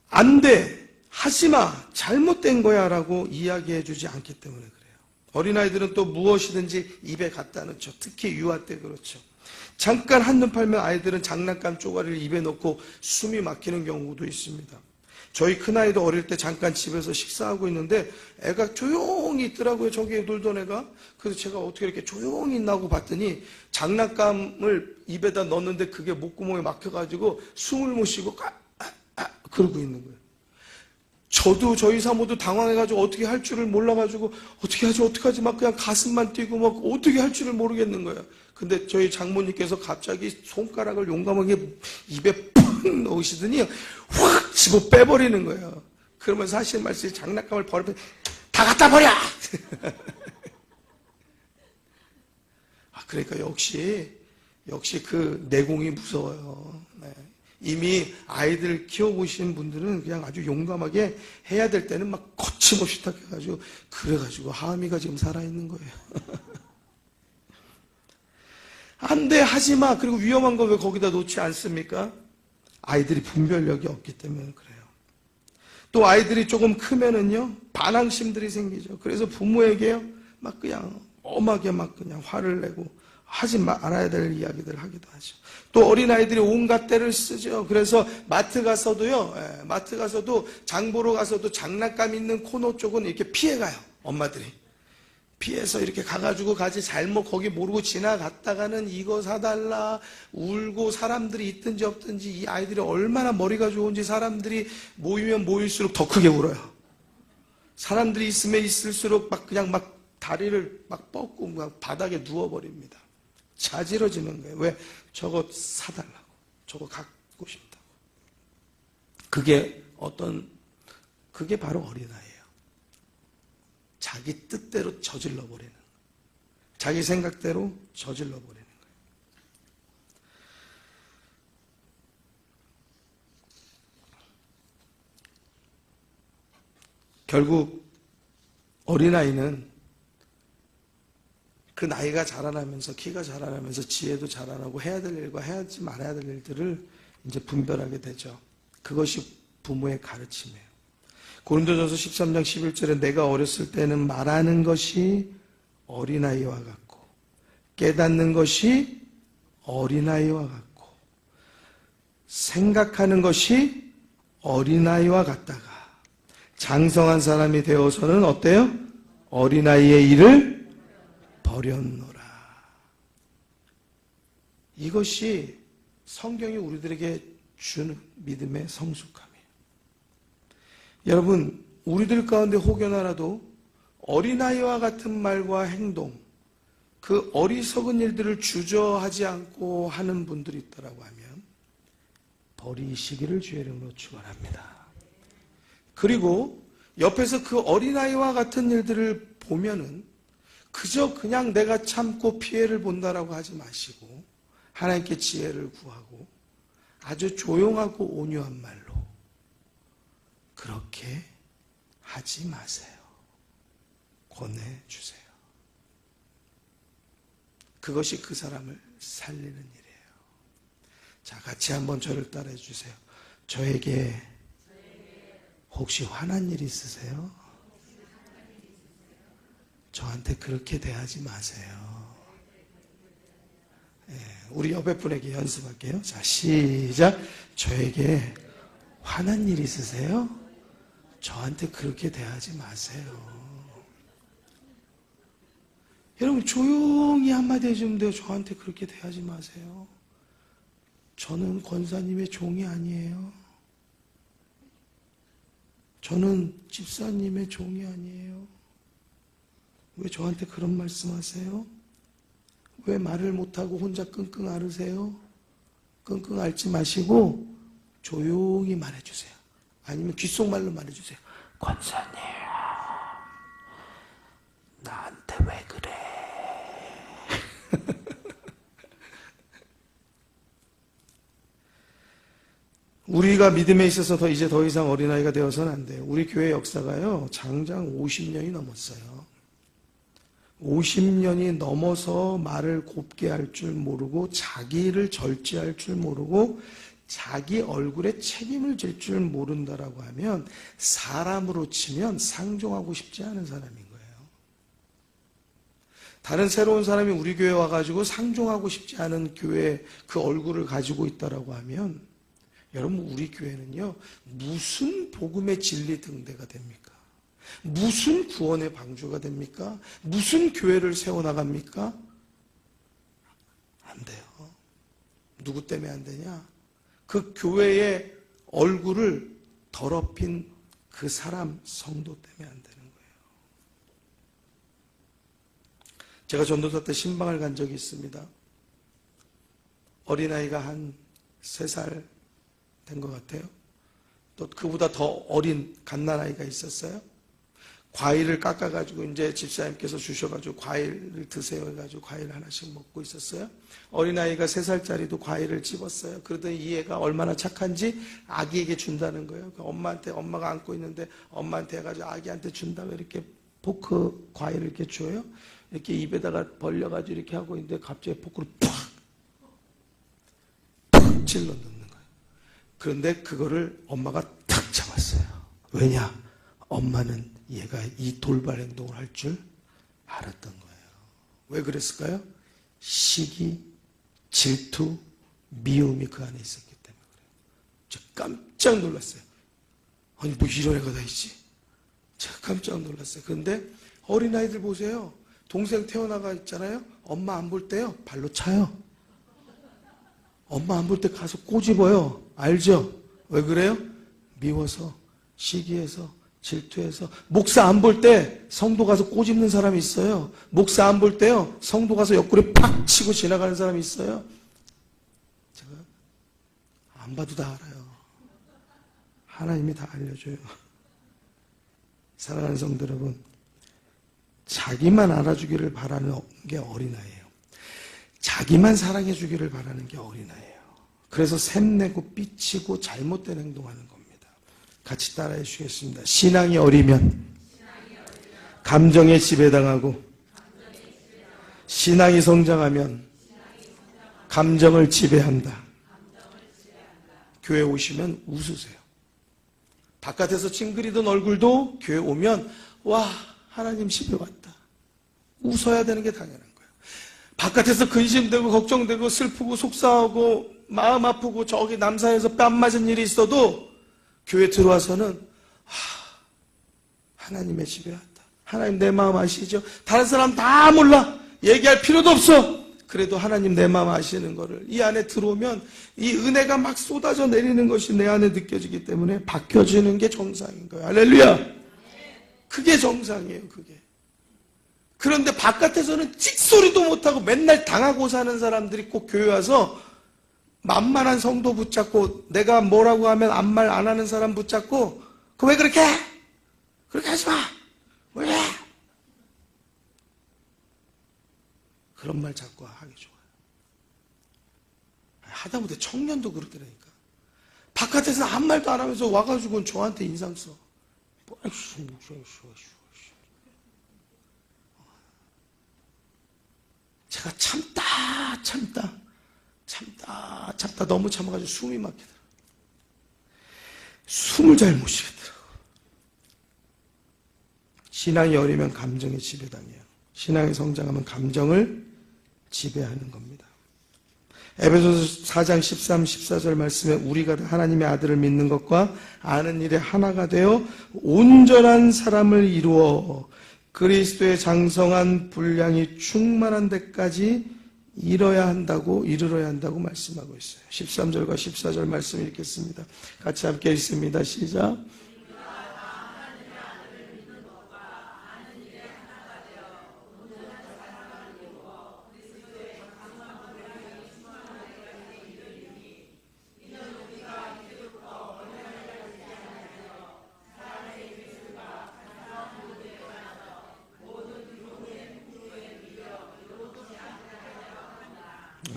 안 돼. 하지마. 잘못된 거야 라고 이야기해 주지 않기 때문에 그래요. 어린아이들은 또 무엇이든지 입에 갖다 넣죠. 특히 유아 때 그렇죠. 잠깐 한눈 팔면 아이들은 장난감 쪼가리를 입에 넣고 숨이 막히는 경우도 있습니다. 저희 큰아이도 어릴 때 잠깐 집에서 식사하고 있는데 애가 조용히 있더라고요. 저기 놀던 애가. 그래서 제가 어떻게 이렇게 조용히 있나고 봤더니 장난감을 입에다 넣었는데 그게 목구멍에 막혀가지고 숨을 못 쉬고 그러고 있는 거예요. 저도 저희 사모도 당황해가지고 어떻게 할 줄을 몰라가지고 어떻게 하지 막 그냥 가슴만 뛰고 막 어떻게 할 줄을 모르겠는 거예요. 근데 저희 장모님께서 갑자기 손가락을 용감하게 입에 푹 넣으시더니 확 집어 빼버리는 거예요. 그러면 사실 말씀이 장난감을 버리면 다 갖다 버려! 그러니까 역시 그 내공이 무서워요. 네. 이미 아이들 키워보신 분들은 그냥 아주 용감하게 해야 될 때는 막 거침없이 딱 해가지고 그래가지고 하미가 지금 살아있는 거예요. 안 돼, 하지 마. 그리고 위험한 거 왜 거기다 놓지 않습니까? 아이들이 분별력이 없기 때문에 그래요. 또 아이들이 조금 크면은요 반항심들이 생기죠. 그래서 부모에게요 막 그냥 엄하게 막 그냥 화를 내고 하지 말아야 될 이야기들을 하기도 하죠. 또 어린아이들이 온갖 때를 쓰죠. 그래서 마트 가서도요, 마트 가서도 장 보러 가서도 장난감 있는 코너 쪽은 이렇게 피해가요. 엄마들이. 피해서 이렇게 가가지고 가지 잘못 거기 모르고 지나갔다가는 이거 사달라 울고 사람들이 있든지 없든지 이 아이들이 얼마나 머리가 좋은지 사람들이 모이면 모일수록 더 크게 울어요. 사람들이 있으면 있을수록 막 그냥 막 다리를 막 뻗고 막 바닥에 누워버립니다. 자지러지는 거예요. 왜? 저거 사달라고. 저거 갖고 싶다고. 그게 바로 어린아이예요. 자기 뜻대로 저질러 버리는 거예요. 자기 생각대로 저질러 버리는 거예요. 결국 어린아이는 그 나이가 자라나면서 키가 자라나면서 지혜도 자라나고 해야 될 일과 해야지 말아야 될 일들을 이제 분별하게 되죠. 그것이 부모의 가르침이에요. 고린도전서 13장 11절에 내가 어렸을 때는 말하는 것이 어린아이와 같고 깨닫는 것이 어린아이와 같고 생각하는 것이 어린아이와 같다가 장성한 사람이 되어서는 어때요? 어린아이의 일을 버렸노라. 이것이 성경이 우리들에게 주는 믿음의 성숙함이에요. 여러분, 우리들 가운데 혹여나라도 어린아이와 같은 말과 행동, 그 어리석은 일들을 주저하지 않고 하는 분들이 있다고 하면 버리시기를 주의 이름으로 축원합니다. 그리고 옆에서 그 어린아이와 같은 일들을 보면은 그저 그냥 내가 참고 피해를 본다라고 하지 마시고 하나님께 지혜를 구하고 아주 조용하고 온유한 말로 그렇게 하지 마세요. 권해주세요. 그것이 그 사람을 살리는 일이에요. 자, 같이 한번 저를 따라해 주세요. 저에게 혹시 화난 일 있으세요? 저한테 그렇게 대하지 마세요. 네, 우리 옆에 분에게 연습할게요. 자, 시작. 저에게 화난 일 있으세요? 저한테 그렇게 대하지 마세요. 여러분, 조용히 한마디 해주면 돼요. 저한테 그렇게 대하지 마세요. 저는 권사님의 종이 아니에요. 저는 집사님의 종이 아니에요. 왜 저한테 그런 말씀하세요? 왜 말을 못하고 혼자 끙끙 앓으세요? 끙끙 앓지 마시고 조용히 말해주세요. 아니면 귓속말로 말해주세요. 권사님, 나한테 왜 그래? 우리가 믿음에 있어서 이제 더 이상 어린아이가 되어서는 안 돼요. 우리 교회 역사가요, 장장 50년이 넘었어요. 50년이 넘어서 말을 곱게 할 줄 모르고 자기를 절제할 줄 모르고 자기 얼굴에 책임을 질 줄 모른다라고 하면 사람으로 치면 상종하고 싶지 않은 사람인 거예요. 다른 새로운 사람이 우리 교회에 와가지고 상종하고 싶지 않은 교회 그 얼굴을 가지고 있다라고 하면 여러분, 우리 교회는요, 무슨 복음의 진리 등대가 됩니까? 무슨 구원의 방주가 됩니까? 무슨 교회를 세워나갑니까? 안 돼요. 누구 때문에 안 되냐? 그 교회의 얼굴을 더럽힌 그 사람, 성도 때문에 안 되는 거예요. 제가 전도사 때 신방을 간 적이 있습니다. 어린아이가 한 3살 된 것 같아요. 또 그보다 더 어린 갓난아이가 있었어요. 과일을 깎아가지고 이제 집사님께서 주셔가지고 과일을 드세요 해가지고 과일 하나씩 먹고 있었어요. 어린아이가 3살짜리도 과일을 집었어요. 그러더니 이 애가 얼마나 착한지 아기에게 준다는 거예요. 엄마한테, 엄마가 안고 있는데 엄마한테 해가지고 아기한테 준다고 이렇게 포크 과일을 이렇게 줘요. 이렇게 입에다가 벌려가지고 이렇게 하고 있는데 갑자기 포크를 팍 찔러 넣는 거예요. 그런데 그거를 엄마가 탁 잡았어요. 왜냐? 엄마는 얘가 이 돌발 행동을 할 줄 알았던 거예요. 왜 그랬을까요? 시기, 질투, 미움이 그 안에 있었기 때문에 그래요. 제가 깜짝 놀랐어요. 아니, 뭐 이런 애가 다 있지? 제가 깜짝 놀랐어요. 그런데 어린아이들 보세요. 동생 태어나가 있잖아요. 엄마 안 볼 때요, 발로 차요. 엄마 안 볼 때 가서 꼬집어요. 알죠? 왜 그래요? 미워서, 시기해서, 질투해서. 목사 안 볼 때 성도 가서 꼬집는 사람이 있어요. 목사 안 볼 때요, 성도 가서 옆구리 팍 치고 지나가는 사람이 있어요. 제가 안 봐도 다 알아요. 하나님이 다 알려줘요. 사랑하는 성도 여러분, 자기만 알아주기를 바라는 게 어린아이예요. 자기만 사랑해주기를 바라는 게 어린아이예요. 그래서 샘내고 삐치고 잘못된 행동하는 겁니다. 같이 따라해 주시겠습니다. 신앙이 어리면 감정에 지배당하고, 신앙이 성장하면 감정을 지배한다. 교회 오시면 웃으세요. 바깥에서 찡그리던 얼굴도 교회 오면 와, 하나님 집에 왔다. 웃어야 되는 게 당연한 거예요. 바깥에서 근심되고 걱정되고 슬프고 속상하고 마음 아프고 저기 남산에서 뺨 맞은 일이 있어도 교회 들어와서는 하나님의 집에 왔다. 하나님 내 마음 아시죠? 다른 사람 다 몰라. 얘기할 필요도 없어. 그래도 하나님 내 마음 아시는 거를 이 안에 들어오면 이 은혜가 막 쏟아져 내리는 것이 내 안에 느껴지기 때문에 바뀌어지는 게 정상인 거예요. 할렐루야. 그게 정상이에요. 그게. 그런데 바깥에서는 찍소리도 못하고 맨날 당하고 사는 사람들이 꼭 교회 와서 만만한 성도 붙잡고 내가 뭐라고 하면 아무 말 안 하는 사람 붙잡고 그 왜 그렇게 해? 그렇게 하지 마. 왜? 그런 말 자꾸 하기 좋아요. 하다못해 청년도 그렇더라니까. 바깥에서 아무 말도 안 하면서 와가지고 저한테 인상 써. 자, 제가 참다 너무 참아가지고 숨이 막히더라고요. 숨을 잘 못 쉬겠더라고요. 신앙이 어리면 감정에 지배당해요. 신앙이 성장하면 감정을 지배하는 겁니다. 에베소서 4장 13, 14절 말씀에 우리가 하나님의 아들을 믿는 것과 아는 일에 하나가 되어 온전한 사람을 이루어 그리스도의 장성한 분량이 충만한 데까지 이르러야 한다고 말씀하고 있어요. 13절과 14절 말씀 읽겠습니다. 같이 함께 읽습니다. 시작.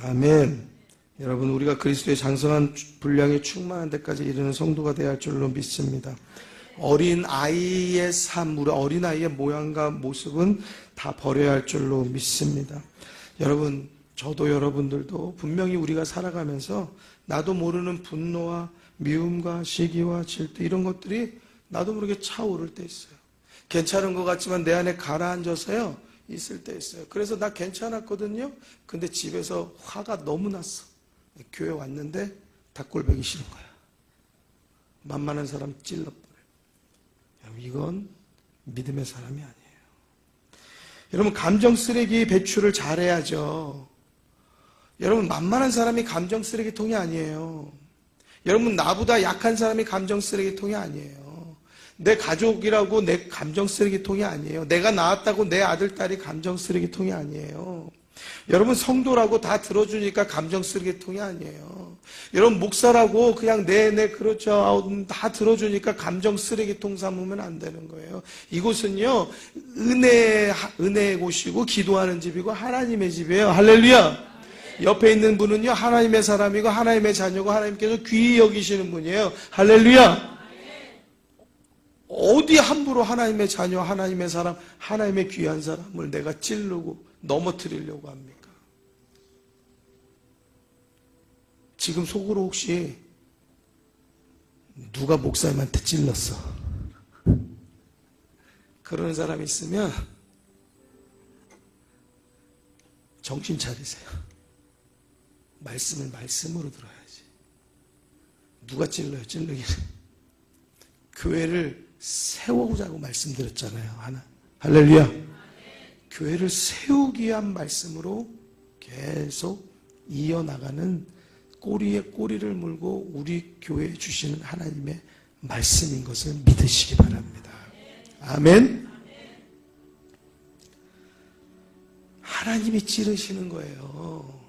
아멘. 여러분, 우리가 그리스도의 장성한 분량이 충만한 데까지 이르는 성도가 되어야 할 줄로 믿습니다. 어린 아이의 삶, 우리 어린 아이의 모양과 모습은 다 버려야 할 줄로 믿습니다. 여러분, 저도 여러분들도 분명히 우리가 살아가면서 나도 모르는 분노와 미움과 시기와 질투 이런 것들이 나도 모르게 차오를 때 있어요. 괜찮은 것 같지만 내 안에 가라앉아서요 있을 때 있어요. 그래서 나 괜찮았거든요. 근데 집에서 화가 너무 났어. 교회 왔는데 닭골배기 싫은 거야. 만만한 사람 찔러버려. 여러분, 이건 믿음의 사람이 아니에요. 여러분, 감정 쓰레기 배출을 잘해야죠. 여러분, 만만한 사람이 감정 쓰레기통이 아니에요. 여러분, 나보다 약한 사람이 감정 쓰레기통이 아니에요. 내 가족이라고 내 감정 쓰레기통이 아니에요. 내가 낳았다고 내 아들, 딸이 감정 쓰레기통이 아니에요. 여러분, 성도라고 다 들어주니까 감정 쓰레기통이 아니에요. 여러분, 목사라고 그냥 네 그렇죠 다 들어주니까 감정 쓰레기통 삼으면 안 되는 거예요. 이곳은요 은혜의 곳이고 기도하는 집이고 하나님의 집이에요. 할렐루야. 옆에 있는 분은요 하나님의 사람이고 하나님의 자녀고 하나님께서 귀히 여기시는 분이에요. 할렐루야. 어디 함부로 하나님의 자녀, 하나님의 사람, 하나님의 귀한 사람을 내가 찌르고 넘어뜨리려고 합니까? 지금 속으로 혹시 누가 목사님한테 찔렀어? 그러는 사람이 있으면 정신 차리세요. 말씀을 말씀으로 들어야지. 누가 찔러요? 찔르기는. 교회를 세워보자고 말씀드렸잖아요. 하나. 할렐루야. 교회를 세우기 위한 말씀으로 계속 이어나가는 꼬리에 꼬리를 물고 우리 교회에 주시는 하나님의 말씀인 것을 믿으시기 바랍니다. 아멘. 하나님이 찌르시는 거예요.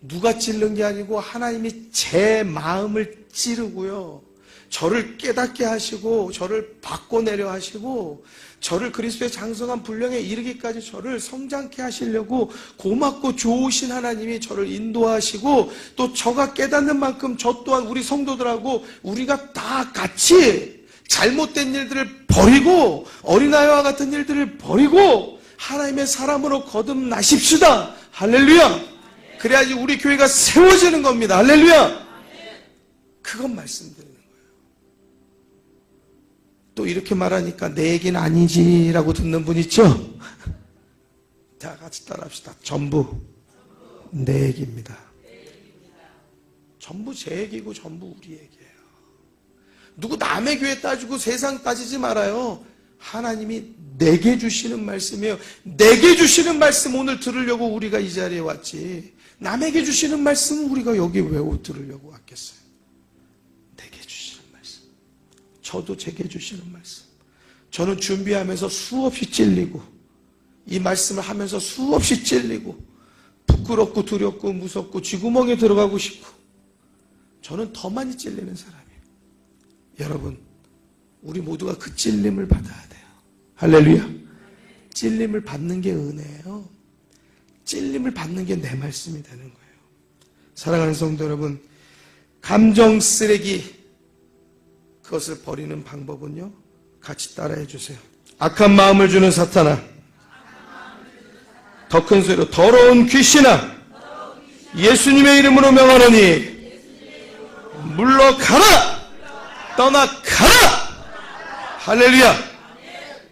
누가 찌른 게 아니고 하나님이 제 마음을 찌르고요. 저를 깨닫게 하시고 저를 바꿔내려 하시고 저를 그리스도의 장성한 분량에 이르기까지 저를 성장케 하시려고 고맙고 좋으신 하나님이 저를 인도하시고 또 저가 깨닫는 만큼 저 또한 우리 성도들하고 우리가 다 같이 잘못된 일들을 버리고 어린아이와 같은 일들을 버리고 하나님의 사람으로 거듭나십시다. 할렐루야. 그래야지 우리 교회가 세워지는 겁니다. 할렐루야. 그건 말씀드립니다. 또 이렇게 말하니까 내 얘기는 아니지라고 듣는 분 있죠? 자, 같이 따라합시다. 전부 내 얘기입니다. 전부 제 얘기고 전부 우리 얘기예요. 누구 남의 교회 따지고 세상 따지지 말아요. 하나님이 내게 주시는 말씀이에요. 내게 주시는 말씀 오늘 들으려고 우리가 이 자리에 왔지. 남에게 주시는 말씀 우리가 여기 왜 들으려고 왔겠어요? 저도 제게 주시는 말씀. 저는 준비하면서 수없이 찔리고 이 말씀을 하면서 수없이 찔리고 부끄럽고 두렵고 무섭고 쥐구멍에 들어가고 싶고 저는 더 많이 찔리는 사람이에요. 여러분, 우리 모두가 그 찔림을 받아야 돼요. 할렐루야. 찔림을 받는 게 은혜예요. 찔림을 받는 게 내 말씀이 되는 거예요. 사랑하는 성도 여러분, 감정 쓰레기 그것을 버리는 방법은요, 같이 따라해 주세요. 악한 마음을 주는 사탄아, 더 큰 소리로 더러운 귀신아 예수님의 이름으로 명하노니 물러가라! 떠나가라! 할렐루야!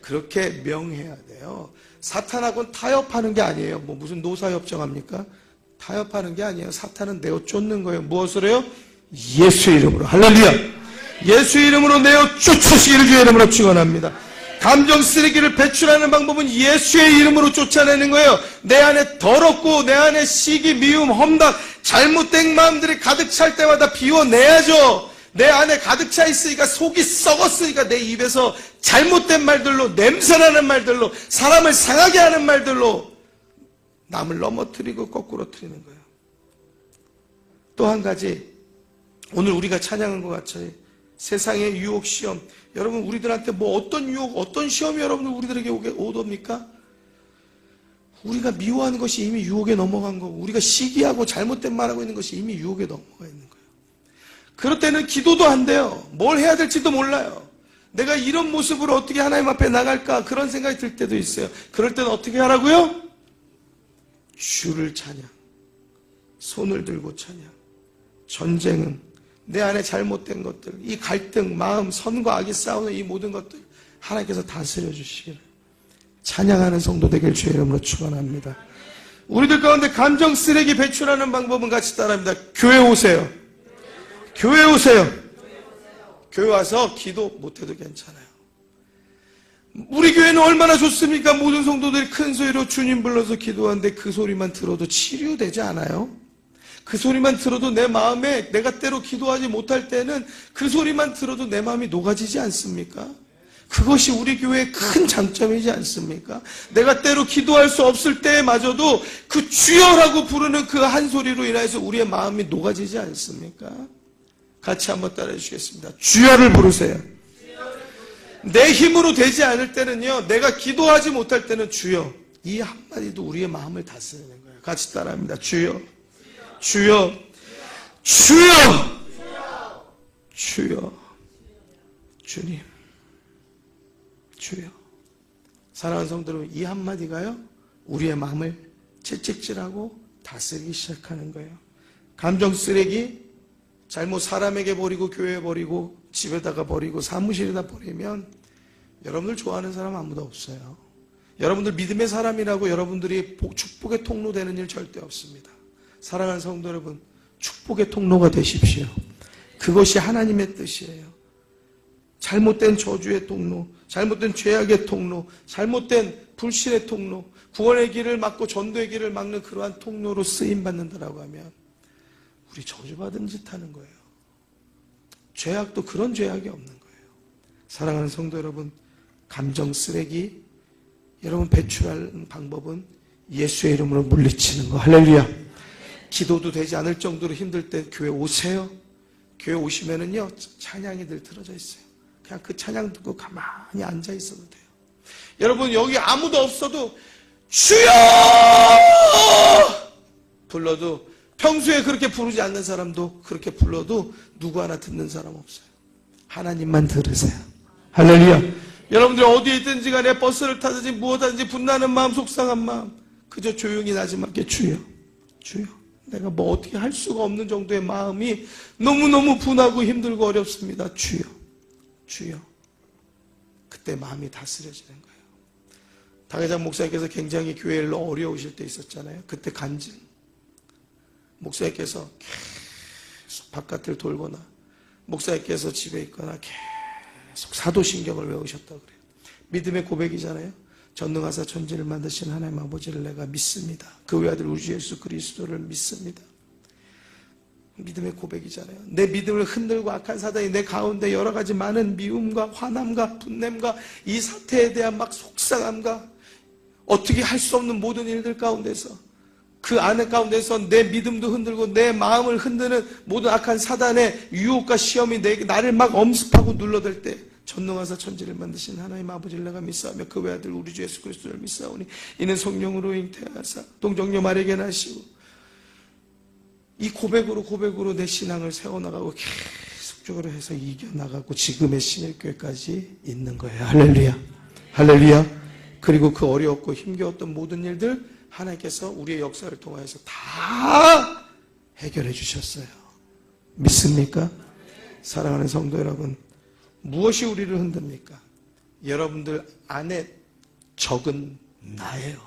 그렇게 명해야 돼요. 사탄하고는 타협하는 게 아니에요. 뭐 무슨 노사협정합니까? 타협하는 게 아니에요. 사탄은 내어 쫓는 거예요. 무엇으로요? 예수 이름으로. 할렐루야! 예수 이름으로 내어 쫓으시기를 주의 이름으로 축원합니다. 감정 쓰레기를 배출하는 방법은 예수의 이름으로 쫓아내는 거예요. 내 안에 더럽고 내 안에 시기, 미움, 험담, 잘못된 마음들이 가득 찰 때마다 비워내야죠. 내 안에 가득 차 있으니까 속이 썩었으니까 내 입에서 잘못된 말들로, 냄새나는 말들로, 사람을 상하게 하는 말들로 남을 넘어뜨리고 거꾸로 트리는 거예요. 또 한 가지, 오늘 우리가 찬양한 것 같이 세상의 유혹 시험, 여러분 우리들한테 뭐 어떤 유혹, 어떤 시험이 여러분들 우리들에게 오옵니까? 우리가 미워하는 것이 이미 유혹에 넘어간 거고, 우리가 시기하고 잘못된 말하고 있는 것이 이미 유혹에 넘어가 있는 거예요. 그럴 때는 기도도 안 돼요. 뭘 해야 될지도 몰라요. 내가 이런 모습으로 어떻게 하나님 앞에 나갈까, 그런 생각이 들 때도 있어요. 그럴 때는 어떻게 하라고요? 주를 찬양, 손을 들고 찬양. 전쟁은 내 안에 잘못된 것들, 이 갈등, 마음, 선과 악이 싸우는 이 모든 것들 하나님께서 다스려 주시기를 찬양하는 성도 되길 주의 이름으로 축원합니다. 우리들 가운데 감정 쓰레기 배출하는 방법은 같이 따라합니다. 교회 오세요. 교회 오세요. 교회 와서 기도 못해도 괜찮아요. 우리 교회는 얼마나 좋습니까? 모든 성도들이 큰 소리로 주님 불러서 기도하는데 그 소리만 들어도 치료되지 않아요? 그 소리만 들어도 내 마음에, 내가 때로 기도하지 못할 때는 그 소리만 들어도 내 마음이 녹아지지 않습니까? 그것이 우리 교회의 큰 장점이지 않습니까? 내가 때로 기도할 수 없을 때마저도 그 주여라고 부르는 그 한 소리로 인해서 우리의 마음이 녹아지지 않습니까? 같이 한번 따라해 주시겠습니다. 주여를 부르세요. 내 힘으로 되지 않을 때는요, 내가 기도하지 못할 때는 주여, 이 한마디도 우리의 마음을 다스리는 거예요. 같이 따라합니다. 주여, 주여, 주여, 주여, 주님, 주여. 사랑하는 성도 여러분, 이 한마디가요, 우리의 마음을 채찍질하고 다스리기 시작하는 거예요. 감정 쓰레기, 잘못 사람에게 버리고, 교회에 버리고, 집에다가 버리고, 사무실에다 버리면 여러분들 좋아하는 사람 아무도 없어요. 여러분들 믿음의 사람이라고 여러분들이 축복의 통로 되는 일 절대 없습니다. 사랑하는 성도 여러분, 축복의 통로가 되십시오. 그것이 하나님의 뜻이에요. 잘못된 저주의 통로, 잘못된 죄악의 통로, 잘못된 불신의 통로, 구원의 길을 막고 전도의 길을 막는 그러한 통로로 쓰임받는다라고 하면 우리 저주받은 짓 하는 거예요. 죄악도 그런 죄악이 없는 거예요. 사랑하는 성도 여러분, 감정 쓰레기 여러분 배출하는 방법은 예수의 이름으로 물리치는 거. 할렐루야. 기도도 되지 않을 정도로 힘들 때 교회 오세요. 교회 오시면은요, 찬양이 늘 틀어져 있어요. 그냥 그 찬양 듣고 가만히 앉아 있어도 돼요. 여러분, 여기 아무도 없어도 주여! 불러도, 평소에 그렇게 부르지 않는 사람도 그렇게 불러도 누구 하나 듣는 사람 없어요. 하나님만 들으세요. 할렐루야. 여러분들이 어디에 있든지 간에 버스를 타든지 무엇하든지 분나는 마음, 속상한 마음, 그저 조용히 나지막게 주여, 주여. 내가 뭐 어떻게 할 수가 없는 정도의 마음이 너무너무 분하고 힘들고 어렵습니다. 주여, 주여. 그때 마음이 다스려지는 거예요. 당회장 목사님께서 굉장히 교회를 어려우실 때 있었잖아요. 그때 간증. 목사님께서 계속 바깥을 돌거나 목사님께서 집에 있거나 계속 사도신경을 외우셨다고 그래요. 믿음의 고백이잖아요. 전능하사 천지를 만드신 하나님 아버지를 내가 믿습니다. 그 외아들 우리 주 예수 그리스도를 믿습니다. 믿음의 고백이잖아요. 내 믿음을 흔들고 악한 사단이 내 가운데 여러 가지 많은 미움과 화남과 분냄과 이 사태에 대한 막 속상함과 어떻게 할 수 없는 모든 일들 가운데서 그 안에 가운데서 내 믿음도 흔들고 내 마음을 흔드는 모든 악한 사단의 유혹과 시험이 나를 막 엄습하고 눌러댈 때 전능하사 천지를 만드신 하나님 아버지를 내가 믿사오며 그 외아들 우리 주 예수 그리스도를 믿사오니 이는 성령으로 잉태하사 동정녀 마리아에게 나시고 이 고백으로 내 신앙을 세워나가고 계속적으로 해서 이겨나가고 지금의 신일교회까지 있는 거예요. 할렐루야. 할렐루야. 그리고 그 어려웠고 힘겨웠던 모든 일들 하나님께서 우리의 역사를 통하여서 다 해결해 주셨어요. 믿습니까? 사랑하는 성도 여러분, 무엇이 우리를 흔듭니까? 여러분들 안에 적은 나예요.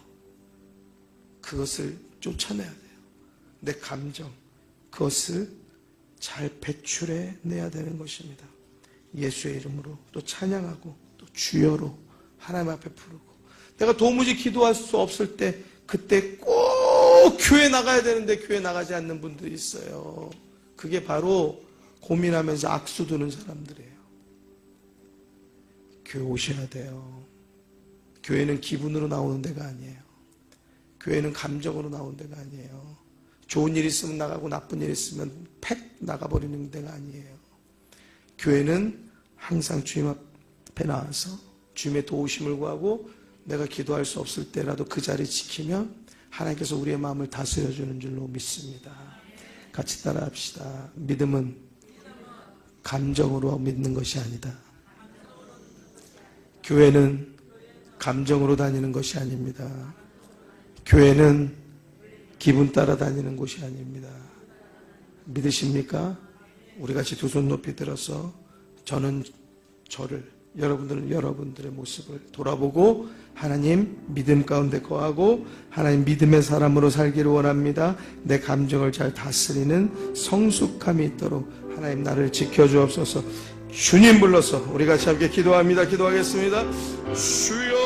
그것을 쫓아내야 돼요. 내 감정, 그것을 잘 배출해 내야 되는 것입니다. 예수의 이름으로 또 찬양하고 또 주여로 하나님 앞에 부르고, 내가 도무지 기도할 수 없을 때 그때 꼭 교회 나가야 되는데 교회 나가지 않는 분들이 있어요. 그게 바로 고민하면서 악수 두는 사람들이에요. 교회 오셔야 돼요. 교회는 기분으로 나오는 데가 아니에요. 교회는 감정으로 나오는 데가 아니에요. 좋은 일 있으면 나가고 나쁜 일 있으면 팩 나가버리는 데가 아니에요. 교회는 항상 주님 앞에 나와서 주님의 도우심을 구하고 내가 기도할 수 없을 때라도 그 자리 지키면 하나님께서 우리의 마음을 다스려 주는 줄로 믿습니다. 같이 따라합시다. 믿음은 감정으로 믿는 것이 아니다. 교회는 감정으로 다니는 것이 아닙니다. 교회는 기분 따라 다니는 곳이 아닙니다. 믿으십니까? 우리 같이 두 손 높이 들어서 저는 저를, 여러분들은 여러분들의 모습을 돌아보고 하나님 믿음 가운데 거하고 하나님 믿음의 사람으로 살기를 원합니다. 내 감정을 잘 다스리는 성숙함이 있도록 하나님 나를 지켜주옵소서. 주님 불러서 우리 같이 함께 기도합니다. 기도하겠습니다. 주여